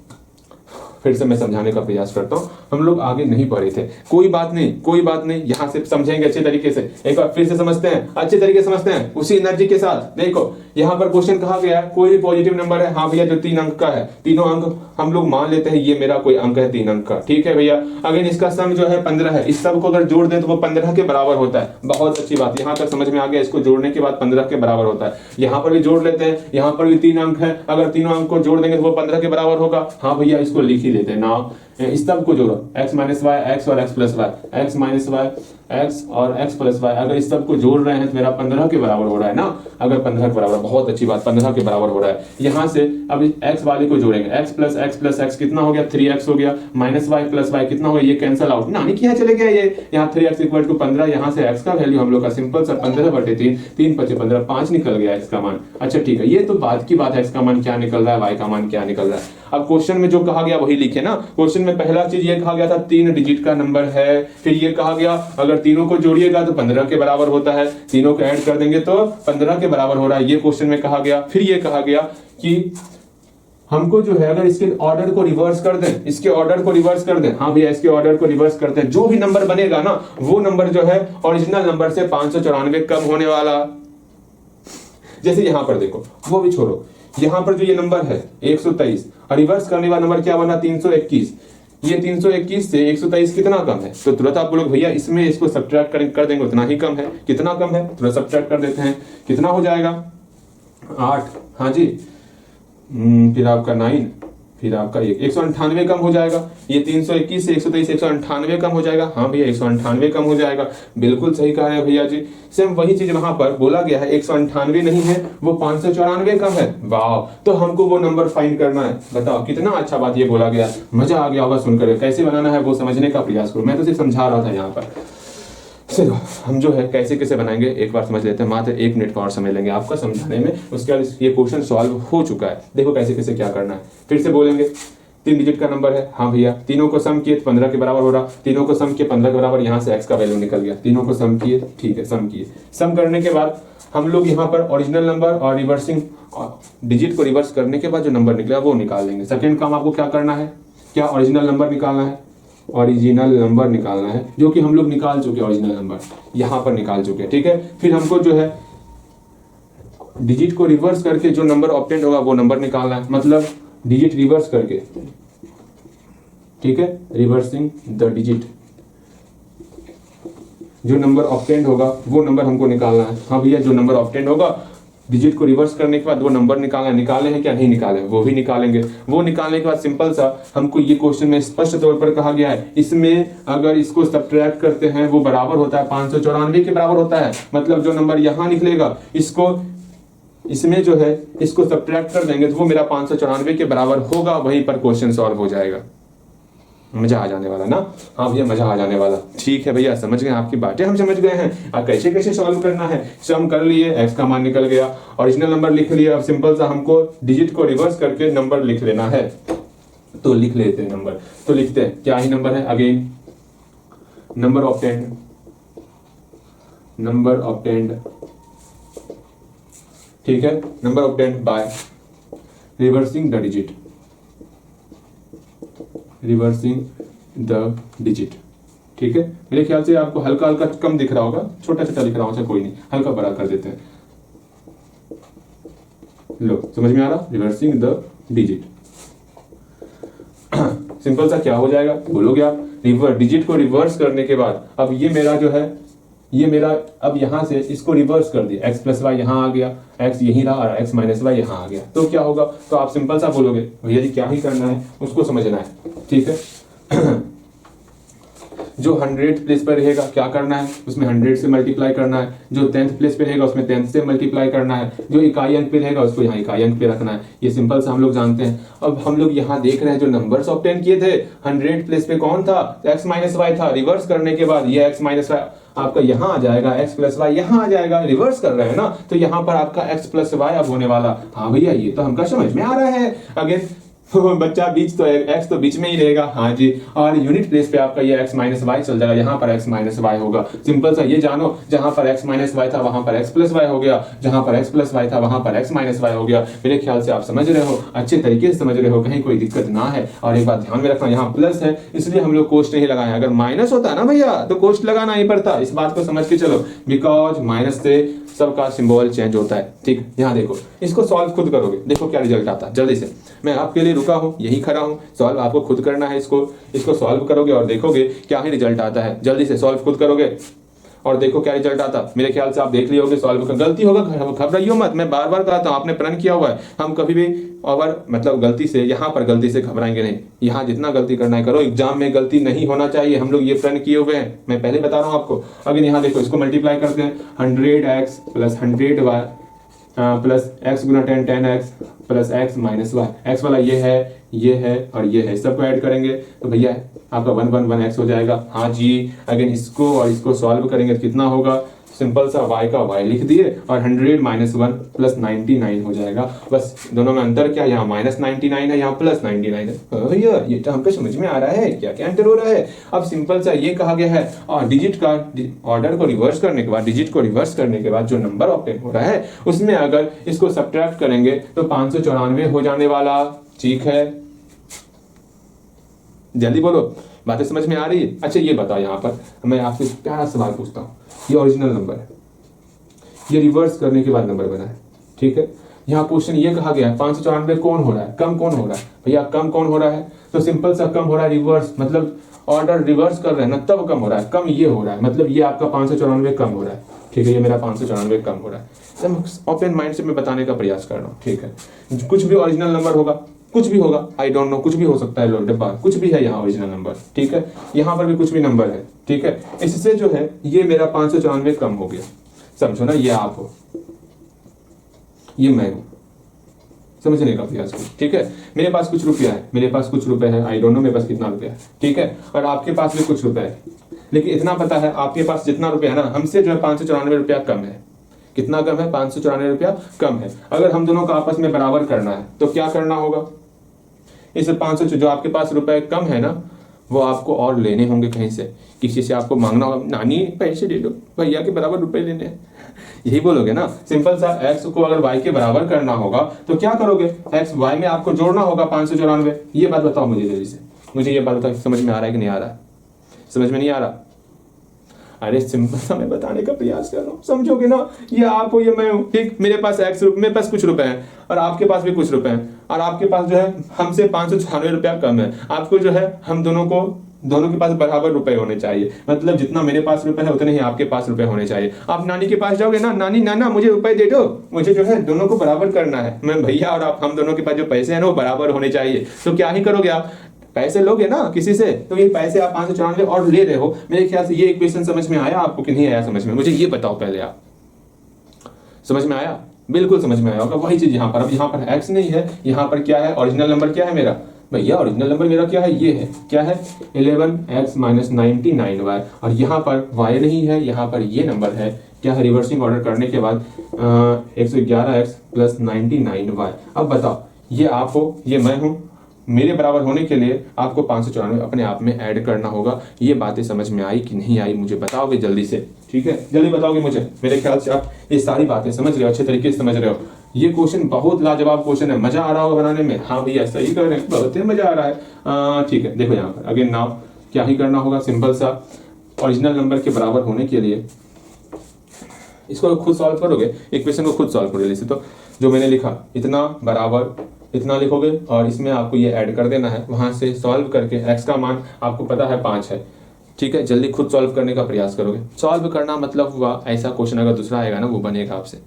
फिर से मैं समझाने का प्रयास करता हूँ, हम लोग आगे नहीं पढ़े थे। कोई बात नहीं, यहाँ से समझेंगे अच्छे तरीके से। एक बार फिर से समझते हैं, अच्छे तरीके से समझते हैं, उसी एनर्जी के साथ। देखो यहाँ पर क्वेश्चन कहा गया है, कोई भी पॉजिटिव नंबर है, हाँ भैया, जो 3 अंक का है, तीनों अंक हम लोग मान लेते हैं ये मेरा कोई अंक है 3 अंक का। ठीक है भैया, अगर इसका सम जो है 15 है, इस सब को अगर जोड़ दें तो वो 15 के बराबर होता है। बहुत अच्छी बात, यहाँ तक समझ में आ गया, इसको जोड़ने के बाद 15 के बराबर होता है। यहाँ पर भी जोड़ लेते हैं, यहाँ पर भी 3 अंक है, अगर तीनों अंक को जोड़ देंगे तो वो 15 के बराबर होगा। हाँ भैया, इसको लिख ही लेते हैं ना। इस सब को जोड़ो, x - y, x और x + y, x - y, x और x + y, अगर इस सब को जोड़ रहे हैं तो मेरा 15 के बराबर हो रहा है ना। अगर 15 के बराबर, बहुत अच्छी बात, 15 के बराबर हो रहा है। यहाँ से अब x वाले को जोड़ेंगे, x + x कितना हो गया? 3x हो गया। -y + y कितना हो गया? ये कैंसल आउट, नानी के यहाँ चले गया ये। यहाँ 3x = 15, यहाँ से x का वैल्यू हम लोग का सिंपल सा 15/3, 3 × 5 = 15, 5 निकल गया x का मान। अच्छा ठीक है, ये तो बात की बात है, x का मान क्या निकल रहा है, y का मान क्या निकल रहा है। अब क्वेश्चन में जो कहा गया वही लिखे ना। क्वेश्चन में पहला चीज ये कहा गया था 3 डिजिट का नंबर है, फिर ये कहा गया अगर तीनों को जोड़िएगा तो 15 के बराबर होता है, तीनों को ऐड कर देंगे तो 15 के बराबर हो रहा है, ये क्वेश्चन में कहा गया। फिर ये कहा गया कि हमको जो है अगर इसके ऑर्डर को रिवर्स कर दें, इसके ऑर्डर को रिवर्स कर दें, हाँ भैया इसके ऑर्डर को रिवर्स करते हैं, जो भी नंबर बनेगा ना वो नंबर जो है ओरिजिनल नंबर से 594 कम होने वाला। जैसे यहां पर देखो, वो भी छोड़ो, यहां पर जो ये नंबर है 123 और रिवर्स करने वाला नंबर क्या बना? 321। ये 321 से 123 कितना कम है? तो तुरंत आप बोलोगे भैया इसमें इसको सब्ट्रैक्ट कर देंगे उतना ही कम है। कितना कम है? तुरंत सब्ट्रैक्ट कर देते हैं, कितना हो जाएगा? 8। हाँ जी, फिर आपका 9, फिर आपका 198 कम हो जाएगा। ये 321 से 123 198 कम हो जाएगा। हाँ भैया 198 कम हो जाएगा, बिल्कुल सही कहा है भैया जी। सेम वही चीज वहां पर बोला गया है, 198 नहीं है, वो 594 कम है। वाह, तो हमको वो नंबर फाइंड करना है। बताओ कितना अच्छा बात ये बोला गया, मजा आ गया होगा सुनकर। कैसे बनाना है वो समझने का प्रयास करो, मैं तो सिर्फ समझा रहा था यहाँ पर। चलो हम जो है कैसे कैसे बनाएंगे एक बार समझ लेते हैं, मात्र 1 मिनट का और समय लेंगे आपका समझाने में, उसके बाद ये क्वेश्चन सॉल्व हो चुका है। देखो कैसे कैसे क्या करना है, फिर से बोलेंगे 3 डिजिट का नंबर है, हाँ भैया तीनों को सम किए 15 के बराबर हो रहा, तीनों को सम किए 15 के बराबर, यहाँ से x का वैल्यू निकल गया, तीनों को सम किए, ठीक है सम किए। सम करने के बाद हम लोग यहाँ पर ओरिजिनल नंबर और रिवर्सिंग डिजिट को रिवर्स करने के बाद जो नंबर निकला वो निकाल लेंगे। सेकेंड काम आपको क्या करना है, क्या ओरिजिनल नंबर निकालना है, ओरिजिनल नंबर निकालना है, जो कि हम लोग निकाल चुके हैं, ओरिजिनल नंबर यहाँ पर निकाल चुके हैं, ठीक है। फिर हमको जो है डिजिट को रिवर्स करके जो नंबर ऑब्टेंड होगा वो नंबर निकालना है, मतलब डिजिट रिवर्स करके, ठीक है, रिवर्सिंग द डिजिट, जो नंबर ऑब्टेंड होगा वो नंबर हमको निकालना है। हाँ भैया, जो नंबर ऑब्टेंड होगा डिजिट को रिवर्स करने के बाद वो नंबर निकालना है। निकाले हैं क्या? नहीं निकाले, वो भी निकालेंगे। वो निकालने के बाद सिंपल सा हमको ये क्वेश्चन में स्पष्ट तौर पर कहा गया है, इसमें अगर इसको सब्ट्रैक्ट करते हैं वो बराबर होता है 594 के बराबर होता है। मतलब जो नंबर यहाँ निकलेगा इसको इसमें जो है इसको सब्ट्रैक्ट कर देंगे तो वो मेरा 594 के बराबर होगा। वहीं पर क्वेश्चन सॉल्व हो जाएगा। मजा आ जाने वाला ना? हाँ भैया, मजा आ जाने वाला। ठीक है भैया, समझ गए आपकी बातें, हम समझ गए हैं। अब कैसे कैसे सॉल्व करना है सम कर लिए, एक्स का मान निकल गया, ओरिजिनल नंबर लिख लिया। अब सिंपल सा हमको डिजिट को रिवर्स करके नंबर लिख लेना है। तो लिख लेते हैं नंबर, तो लिखते हैं क्या ही नंबर है, अगेन नंबर ऑब्टेंड, ठीक है, number obtained by reversing the digit, ठीक है। मेरे ख्याल से आपको हल्का हल्का कम दिख रहा होगा, छोटा छोटा दिख रहा होगा, कोई नहीं, हल्का बड़ा कर देते हैं। लो, समझ में आ रहा? Reversing the digit. सिंपल सा क्या हो जाएगा बोलोगे आप? डिजिट को रिवर्स करने के बाद अब ये मेरा जो है, ये मेरा अब यहां से इसको रिवर्स कर दिया, x प्लस वाई यहां आ गया, x यहीं रहा और x माइनस वाई यहां आ गया। तो क्या होगा? तो आप सिंपल सा बोलोगे भैया जी क्या ही करना है, उसको समझना है, ठीक है। जो 100th प्लेस पर रहेगा क्या करना है, उसमें 100 से मल्टीप्लाई करना है। जो 10th प्लेस पे रहेगा उसमें 10th से मल्टीप्लाई करना है। जो इकाई अंक पे रहेगा उसको यहाँ इकाई अंक पे रखना है। ये सिंपल सा हम लोग जानते हैं। अब हम लोग यहाँ देख रहे हैं जो नंबर्स ऑब्टेन किए थे, 100th प्लेस पे कौन था? x माइनस वाई था। रिवर्स करने के बाद ये x माइनस वाई आपका यहाँ आ जाएगा, x प्लस वाई यहाँ आ जाएगा। रिवर्स कर रहे हैं ना, तो यहाँ पर आपका x प्लस वाई अब होने वाला। हाँ भैया, ये तो हमका समझ में आ रहा है। अगेन बच्चा बीच तो x तो बीच में ही रहेगा, हाँ जी, और यूनिट प्लेस पे आपका ये x माइनस वाई चल जाएगा, यहाँ पर x माइनस वाई होगा। सिंपल सा ये जानो, जहां पर x माइनस वाई था वहां पर x प्लस वाई हो गया, जहां पर x प्लस वाई था वहां पर x माइनस वाई हो गया। मेरे ख्याल से आप समझ रहे हो, अच्छे तरीके से समझ रहे हो, कहीं कोई दिक्कत ना है। और एक बात ध्यान में रखना, यहाँ प्लस है इसलिए हम लोग कोष्ट नहीं लगाए। अगर माइनस होता है ना भैया तो कोष्ट लगाना ही पड़ता। इस बात को समझ के चलो, बिकॉज माइनस से सबका सिंबल चेंज होता है, ठीक। यहाँ देखो, इसको सॉल्व खुद करोगे, देखो क्या रिजल्ट आता है। जल्दी से, मैं आपके लिए रुका हूँ, यही खड़ा हूँ, सॉल्व आपको खुद करना है। इसको सॉल्व करोगे और देखोगे क्या ही रिजल्ट आता है। जल्दी से सॉल्व खुद करोगे और देखो क्या रिजल्ट आता। मेरे ख्याल से आप देख लिए होगे सॉल्व का। गलती होगा, घबराइयो मत, मैं बार बार कहता हूँ, आपने प्रण किया हुआ है। हम कभी भी और मतलब गलती से, यहाँ पर गलती से घबराएंगे नहीं। यहाँ जितना गलती करना है करो, एग्जाम में गलती नहीं होना चाहिए। हम लोग ये प्रण किए हुए हैं, मैं पहले बता रहा हूँ आपको। अगर यहाँ देखो, इसको मल्टीप्लाई करते हैं, 100x plus 100y plus x गुना 10 10x plus x minus y. X वाला ये है और ये है, सबको ऐड करेंगे तो भैया आपका 1 1 1 x हो जाएगा। हाँ जी, अगेन इसको और इसको सॉल्व करेंगे तो कितना होगा? सिंपल सा y का y लिख दिए और 100 माइनस 1 प्लस 99 हो जाएगा। बस दोनों में अंतर क्या, यहाँ माइनस 99 है, यहाँ प्लस 99 है। भैया ये तो हमको समझ में आ रहा है, क्या क्या अंतर हो रहा है। अब सिंपल सा ये कहा गया है, और डिजिट का ऑर्डर को रिवर्स करने के बाद, डिजिट को रिवर्स करने के बाद जो नंबर ऑब्टेन हो रहा है उसमें अगर इसको सब्ट्रैक्ट करेंगे तो 594 हो जाने वाला, ठीक है। जल्दी बोलो, बातें समझ में आ रही है? अच्छा ये बताओ, यहाँ पर मैं आपसे प्यारा सवाल पूछता हूँ। ये ओरिजिनल नंबर है, ये रिवर्स करने के बाद नंबर बना है, ठीक है। यहाँ क्वेश्चन ये कहा गया है 594 कौन हो रहा है, कम कौन हो रहा है? भैया कम कौन हो रहा है? तो सिंपल सा कम हो रहा है रिवर्स, मतलब ऑर्डर रिवर्स कर रहे हैं ना, तब कम हो रहा है। कम ये हो रहा है, मतलब ये आपका 594 कम हो रहा है, ठीक है। ये मेरा 594 कम हो रहा है। ओपन माइंड से मैं बताने का प्रयास कर रहा हूँ, ठीक है। कुछ भी ओरिजिनल नंबर होगा, कुछ भी होगा, आई डोंट नो, कुछ भी हो सकता है। लो डिब्बा, कुछ भी है यहाँ ओरिजिनल नंबर, ठीक है। यहाँ पर भी कुछ भी नंबर है, ठीक है। इससे जो है ये मेरा 594 कम हो गया, समझो ना। ये आप हो, ये मैं हूं, समझने का प्रयास करो, ठीक है। मेरे पास कुछ रुपया है, मेरे पास कुछ रुपए है, आई डोंट नो मेरे पास कितना रुपया है, ठीक है। और आपके पास भी कुछ रुपया है, लेकिन इतना पता है आपके पास जितना रुपया है ना, हमसे जो है 594 रुपया कम है। कितना कम है? 594 रुपया कम है। अगर हम दोनों का आपस में बराबर करना है तो क्या करना होगा? इस 500 जो आपके पास रुपए कम है ना, वो आपको और लेने होंगे कहीं से, किसी से आपको मांगना होगा, नानी पैसे दे दो, भैया के बराबर रुपए लेने हैं। यही बोलोगे ना। सिंपल सा, x को अगर y के बराबर करना होगा तो क्या करोगे? x y में आपको जोड़ना होगा 594। ये बात बताओ मुझे जल्दी से, मुझे ये बात बताओ, समझ में आ रहा है कि नहीं आ रहा है? समझ में नहीं आ रहा? अरे सिंपल सा मैं बताने का प्रयास कर रहा हूँ, समझोगे ना। ये आप हो, ये मैं हूँ, ठीक। मेरे पास मेरे पास कुछ रुपए हैं और आपके पास भी कुछ रुपए हैं, और आपके पास जो है हमसे 596 रुपया कम है। आपको जो है हम दोनों के पास बराबर रुपए होने चाहिए, मतलब जितना मेरे पास रुपए है उतने ही आपके पास रुपए होने चाहिए। आप नानी के पास जाओगे ना, नानी नाना मुझे रुपए दे दो, मुझे जो है दोनों को बराबर करना है, मैं भैया और आप, हम दोनों के पास जो पैसे हैं ना वो बराबर होने चाहिए। तो क्या ही करोगे आप, पैसे लोगे ना किसी से, तो ये पैसे आप 594 और ले रहे हो। मेरे ख्याल से ये इक्वेशन समझ में आया आपको कि नहीं आया समझ में, मुझे ये बताओ पहले आप। समझ में आया? बिल्कुल समझ में आया होगा। वही चीज यहाँ पर, अब यहाँ पर x नहीं है, यहाँ पर क्या है, ओरिजिनल नंबर क्या है मेरा भैया, ओरिजिनल नंबर मेरा क्या है, ये है, क्या है 11x माइनस 99y, और यहाँ पर y नहीं है, यहाँ पर ये नंबर है, क्या है, रिवर्सिंग ऑर्डर करने के बाद 111x प्लस 99y। अब बताओ, ये आप हो, ये मैं हूँ, मेरे बराबर होने के लिए आपको 594 अपने आप में ऐड करना होगा। ये बातें समझ में आई कि नहीं आई, मुझे बताओगे जल्दी से, ठीक है, जल्दी बताओगे मुझे। मेरे ख्याल से आप ये सारी बातें समझ रहे हो, अच्छे तरीके से समझ रहे हो। ये क्वेश्चन बहुत लाजवाब क्वेश्चन है, मजा आ रहा होगा बनाने में। हाँ भैया सही कर रहे हैं, बहुत ही मजा आ रहा है। ठीक है, देखो यहाँ पर अगेन नाउ क्या ही करना होगा, सिंपल सा ओरिजिनल नंबर के बराबर होने के लिए इसको खुद सॉल्व करोगे, इक्वेशन को खुद सॉल्व करोगे। जैसे तो जो मैंने लिखा, इतना बराबर इतना लिखोगे और इसमें आपको ये ऐड कर देना है, वहां से सॉल्व करके x का मान आपको पता है 5 है, ठीक है। जल्दी खुद सॉल्व करने का प्रयास करोगे। सॉल्व करना मतलब हुआ ऐसा क्वेश्चन अगर दूसरा आएगा ना वो बनेगा आपसे,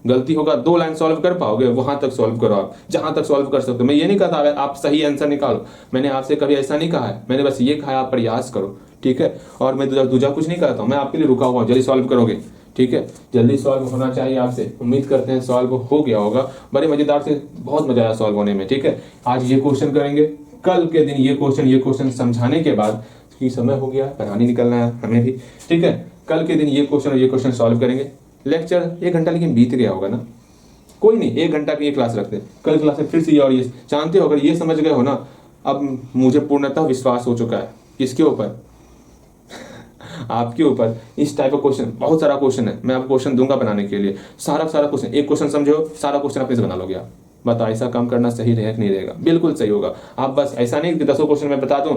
गलती होगा 2 लाइन सॉल्व कर पाओगे, वहां तक सॉल्व करो आप जहां तक सॉल्व कर सकते हो। मैं ये नहीं कहता अगर आप सही आंसर निकालो, मैंने आपसे कभी ऐसा नहीं कहा है, मैंने बस ये कहा आप प्रयास करो, ठीक है। और मैं दूजा कुछ नहीं कहता हूँ, मैं आपके लिए रुका हुआ हूँ, जल्दी सॉल्व करोगे, ठीक है। जल्दी सॉल्व होना चाहिए आपसे, उम्मीद करते हैं सॉल्व हो गया होगा। बड़े मजेदार से, बहुत मजा आया सॉल्व होने में, ठीक है। आज ये क्वेश्चन करेंगे, कल के दिन ये क्वेश्चन समझाने के बाद, क्योंकि समय हो गया, कहानी निकलना है हमें भी, ठीक है। कल के दिन ये क्वेश्चन सॉल्व करेंगे। लेक्चर 1 घंटा लेकिन बीत गया होगा ना, कोई नहीं, 1 घंटा की ये क्लास रखते हैं, कल क्लास में फिर से ये और ये जानते हो। अगर ये समझ गए हो ना, अब मुझे पूर्णतः विश्वास हो चुका है किसके ऊपर, आपके ऊपर। इस टाइप का क्वेश्चन बहुत सारा क्वेश्चन है, मैं आपको क्वेश्चन दूंगा बनाने के लिए, सारा क्वेश्चन, एक क्वेश्चन समझो, सारा क्वेश्चन अपने से बना लोगे आप। बताओ ऐसा काम करना सही रहेगा कि नहीं रहेगा? बिल्कुल सही होगा। आप बस ऐसा नहीं कि 10 क्वेश्चन मैं बता दूं,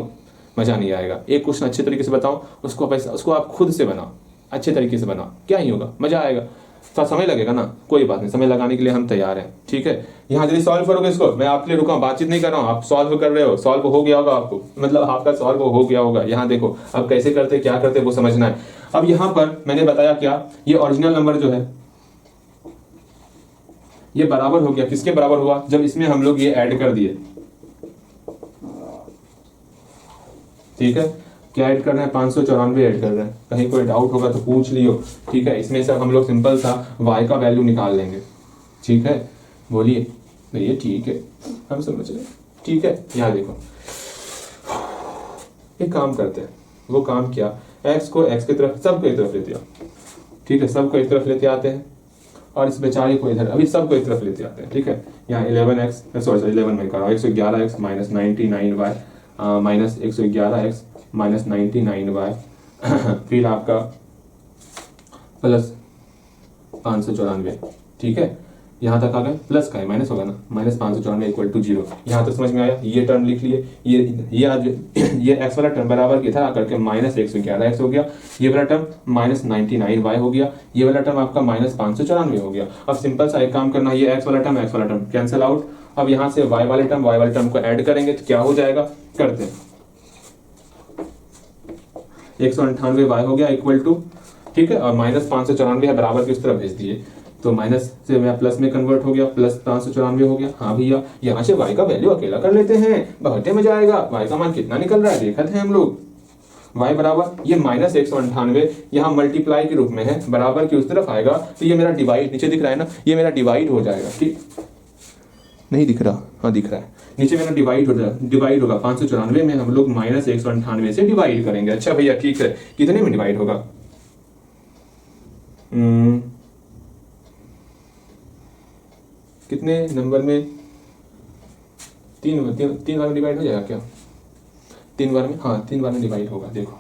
मजा नहीं आएगा। एक क्वेश्चन अच्छे तरीके से बताओ, उसको आप खुद से बनाओ, अच्छे तरीके से बनाओ, क्या ही होगा, मजा आएगा। थोड़ा समय लगेगा ना, कोई बात नहीं, समय लगाने के लिए हम तैयार हैं, ठीक है। यहाँ जल्दी सॉल्व करोगे इसको, मैं आपके लिए रुका, बातचीत नहीं कर रहा हूँ, आप सॉल्व कर रहे हो, सॉल्व हो गया होगा आपको, मतलब आपका सॉल्व हो गया होगा। यहाँ देखो अब कैसे करते क्या करते वो समझना है। अब यहाँ पर मैंने बताया क्या, ये ओरिजिनल नंबर जो है ये बराबर हो गया, किसके बराबर हुआ, जब इसमें हम लोग ये ऐड कर दिए, ठीक है। क्या ऐड करना है, 594 ऐड कर रहे हैं। कहीं कोई डाउट होगा तो पूछ लियो, ठीक है। इसमें से हम लोग सिंपल सा y का वैल्यू निकाल लेंगे, ठीक है। बोलिए भैया, ठीक है, हम समझ रहे, ठीक है। यहाँ देखो एक काम करते हैं, वो काम क्या, x को x की तरफ, सबको एक तरफ लेते आओ, ठीक है, सबको एक तरफ लेते आते हैं, और इस बेचारे को इधर, अभी सबको एक तरफ लेते आते हैं, ठीक है। यहाँ 11 में करा 111x minus 99y minus 111x minus 99y फिर आपका प्लस 594, ठीक है। यहाँ तक आ गए, प्लस का है माइनस होगा ना, माइनस 594 इक्वल टू 0। यहाँ तक समझ में आया, ये टर्म लिख लिए, ये x वाला टर्म बराबर की था करके माइनस 111x हो गया, ये वाला टर्म माइनस 99y हो गया, ये वाला टर्म आपका माइनस 594 हो गया। अब सिंपल सा एक काम करना, ये x वाला टर्म कैंसिल आउट। अब यहाँ से y वाले टर्म को ऐड करेंगे तो क्या हो जाएगा, करते हैं 198y हो गया इक्वल टू, ठीक है, और माइनस 594 है बराबर की उस तरफ भेज दिए, तो माइनस से मैं प्लस में कन्वर्ट हो गया, प्लस 594 हो गया। हाँ भैया, यहाँ से y का वैल्यू अकेला कर लेते हैं, बहुत मजा आएगा। y का मान कितना निकल रहा है देखते हैं हम लोग, y बराबर ये माइनस 198 यहाँ मल्टीप्लाई के रूप में है, बराबर की उस तरफ आएगा, तो ये मेरा डिवाइड, नीचे दिख रहा है ना, ये मेरा डिवाइड हो जाएगा, ठीक नहीं दिख रहा, हाँ दिख रहा है, नीचे मेरा डिवाइड होगा 594 में हम लोग माइनस 198 से डिवाइड करेंगे। अच्छा भैया ठीक है, कितने में डिवाइड होगा, कितने नंबर में, 3 बार में डिवाइड हो जाएगा क्या, 3 बार में, हाँ 3 बार में डिवाइड होगा। देखो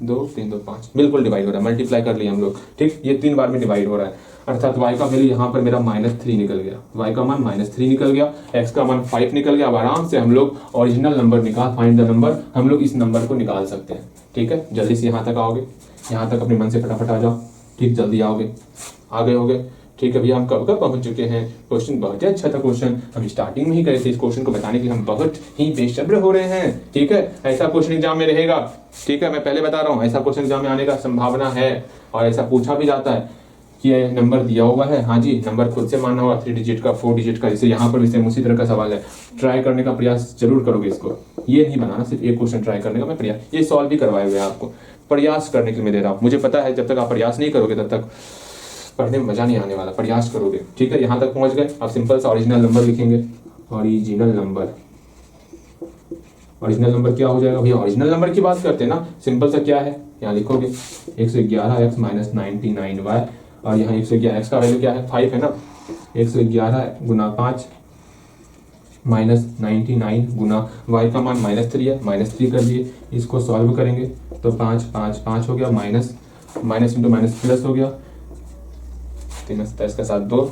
2 3 2 5 बिल्कुल डिवाइड हो रहा है, मल्टीप्लाई कर लिया हम लोग, ठीक। ये 3 बार में डिवाइड हो रहा है, अर्थात y का वैल्यू यहाँ पर मेरा -3 निकल गया, y का मान -3 निकल गया, x का मान 5 निकल गया। अब आराम से हम लोग ओरिजिनल नंबर निकाल, फाइंड द नंबर, हम लोग इस नंबर को निकाल सकते हैं, ठीक है। जल्दी से यहाँ तक आओगे, यहाँ तक अपने मन से फटाफट आ जाओ, ठीक, जल्दी आओगे, आ गए होगे, ठीक है भैया। हम कब पहुंच चुके हैं, क्वेश्चन बहुत ही अच्छा था क्वेश्चन, हम स्टार्टिंग में ही करे थे इस क्वेश्चन को बताने के लिए, हम बहुत ही बेसब्र हो रहे हैं, ठीक है। ऐसा क्वेश्चन एग्जाम में रहेगा, ठीक है, मैं पहले बता रहा हूँ, ऐसा क्वेश्चन एग्जाम में आने का संभावना है, और ऐसा पूछा भी जाता है कि ये नंबर दिया हुआ है, हाँ जी, नंबर खुद से मानना होगा, 3 डिजिट का, 4 डिजिट का, जैसे यहाँ पर भी सेम उसी तरह का सवाल है। ट्राई करने का प्रयास जरूर करोगे इसको, ये नहीं बनाना सिर्फ एक क्वेश्चन ट्राई करने का, मैं प्रयास, ये सॉल्व भी करवाए हुए हैं आपको, प्रयास करने के लिए मैं दे रहा हूँ। मुझे पता है जब तक आप प्रयास नहीं करोगे तब तक पढ़ने में मजा नहीं आने वाला, प्रयास करोगे, ठीक है। यहाँ तक पहुंच गए, अब सिंपल सा ओरिजिनल नंबर लिखेंगे, ओरिजिनल नंबर, ओरिजिनल नंबर क्या हो जाएगा भैया, ओरिजिनल नंबर की बात करते हैं ना, सिंपल सा क्या है, यहाँ लिखोगे 111x - 99y, और यहाँ 111 x का वैल्यू क्या है, 5 है ना, 111 गुना 5 -99 गुना y का मान -3 है, -3 कर दिए, इसको सॉल्व करेंगे तो 5 5 5 हो गया, माइनस इंटू माइनस प्लस हो गया, 3 27 का 7 2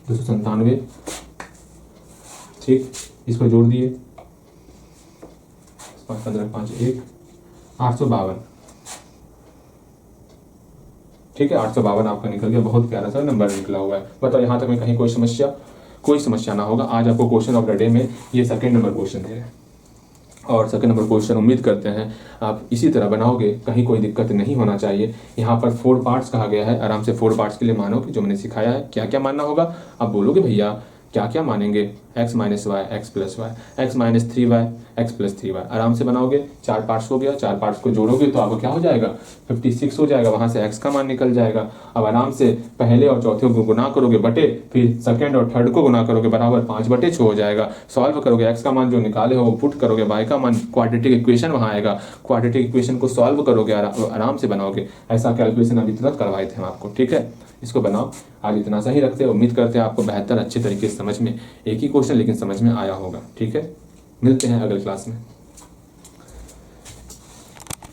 297, ठीक, इसको जोड़ दिए, 5 15 5 1 852, ठीक है, 852 आपका निकल गया, बहुत प्यारा सा नंबर निकला हुआ है। बताओ यहाँ तक में कहीं कोई समस्या ना होगा। आज आपको क्वेश्चन ऑफ द डे में ये सेकंड नंबर क्वेश्चन है, और सेकंड नंबर क्वेश्चन उम्मीद करते हैं आप इसी तरह बनाओगे, कहीं कोई दिक्कत नहीं होना चाहिए। यहाँ पर 4 पार्ट्स कहा गया है, आराम से 4 पार्ट्स के लिए मानो कि जो मैंने सिखाया है, क्या क्या मानना होगा। आप बोलोगे भैया क्या क्या मानेंगे, x - y x + y, x - 3y x + 3y, आराम से बनाओगे। 4 पार्ट्स हो गया, 4 पार्ट्स को जोड़ोगे तो आपको क्या हो जाएगा, 56 हो जाएगा, वहां से x का मान निकल जाएगा। अब आराम से पहले और चौथे को गुना करोगे बटे, फिर सेकंड और थर्ड को गुना करोगे बराबर 5/6 हो जाएगा। सॉल्व करोगे, x का मान जो निकाले हो वो पुट करोगे, y का मान, क्वाड्रेटिक इक्वेशन वहां आएगा, क्वाड्रेटिक इक्वेशन को सॉल्व करोगे, आराम से बनाओगे। ऐसा कैलकुलेशन अभी तक करवाए थे हम आपको, ठीक है। इसको बनाओ, आज इतना सा ही रखते हैं। उम्मीद करते हैं आपको बेहतर अच्छे तरीके से समझ में, एक ही क्वेश्चन लेकिन समझ में आया होगा, ठीक है। मिलते हैं अगले क्लास में।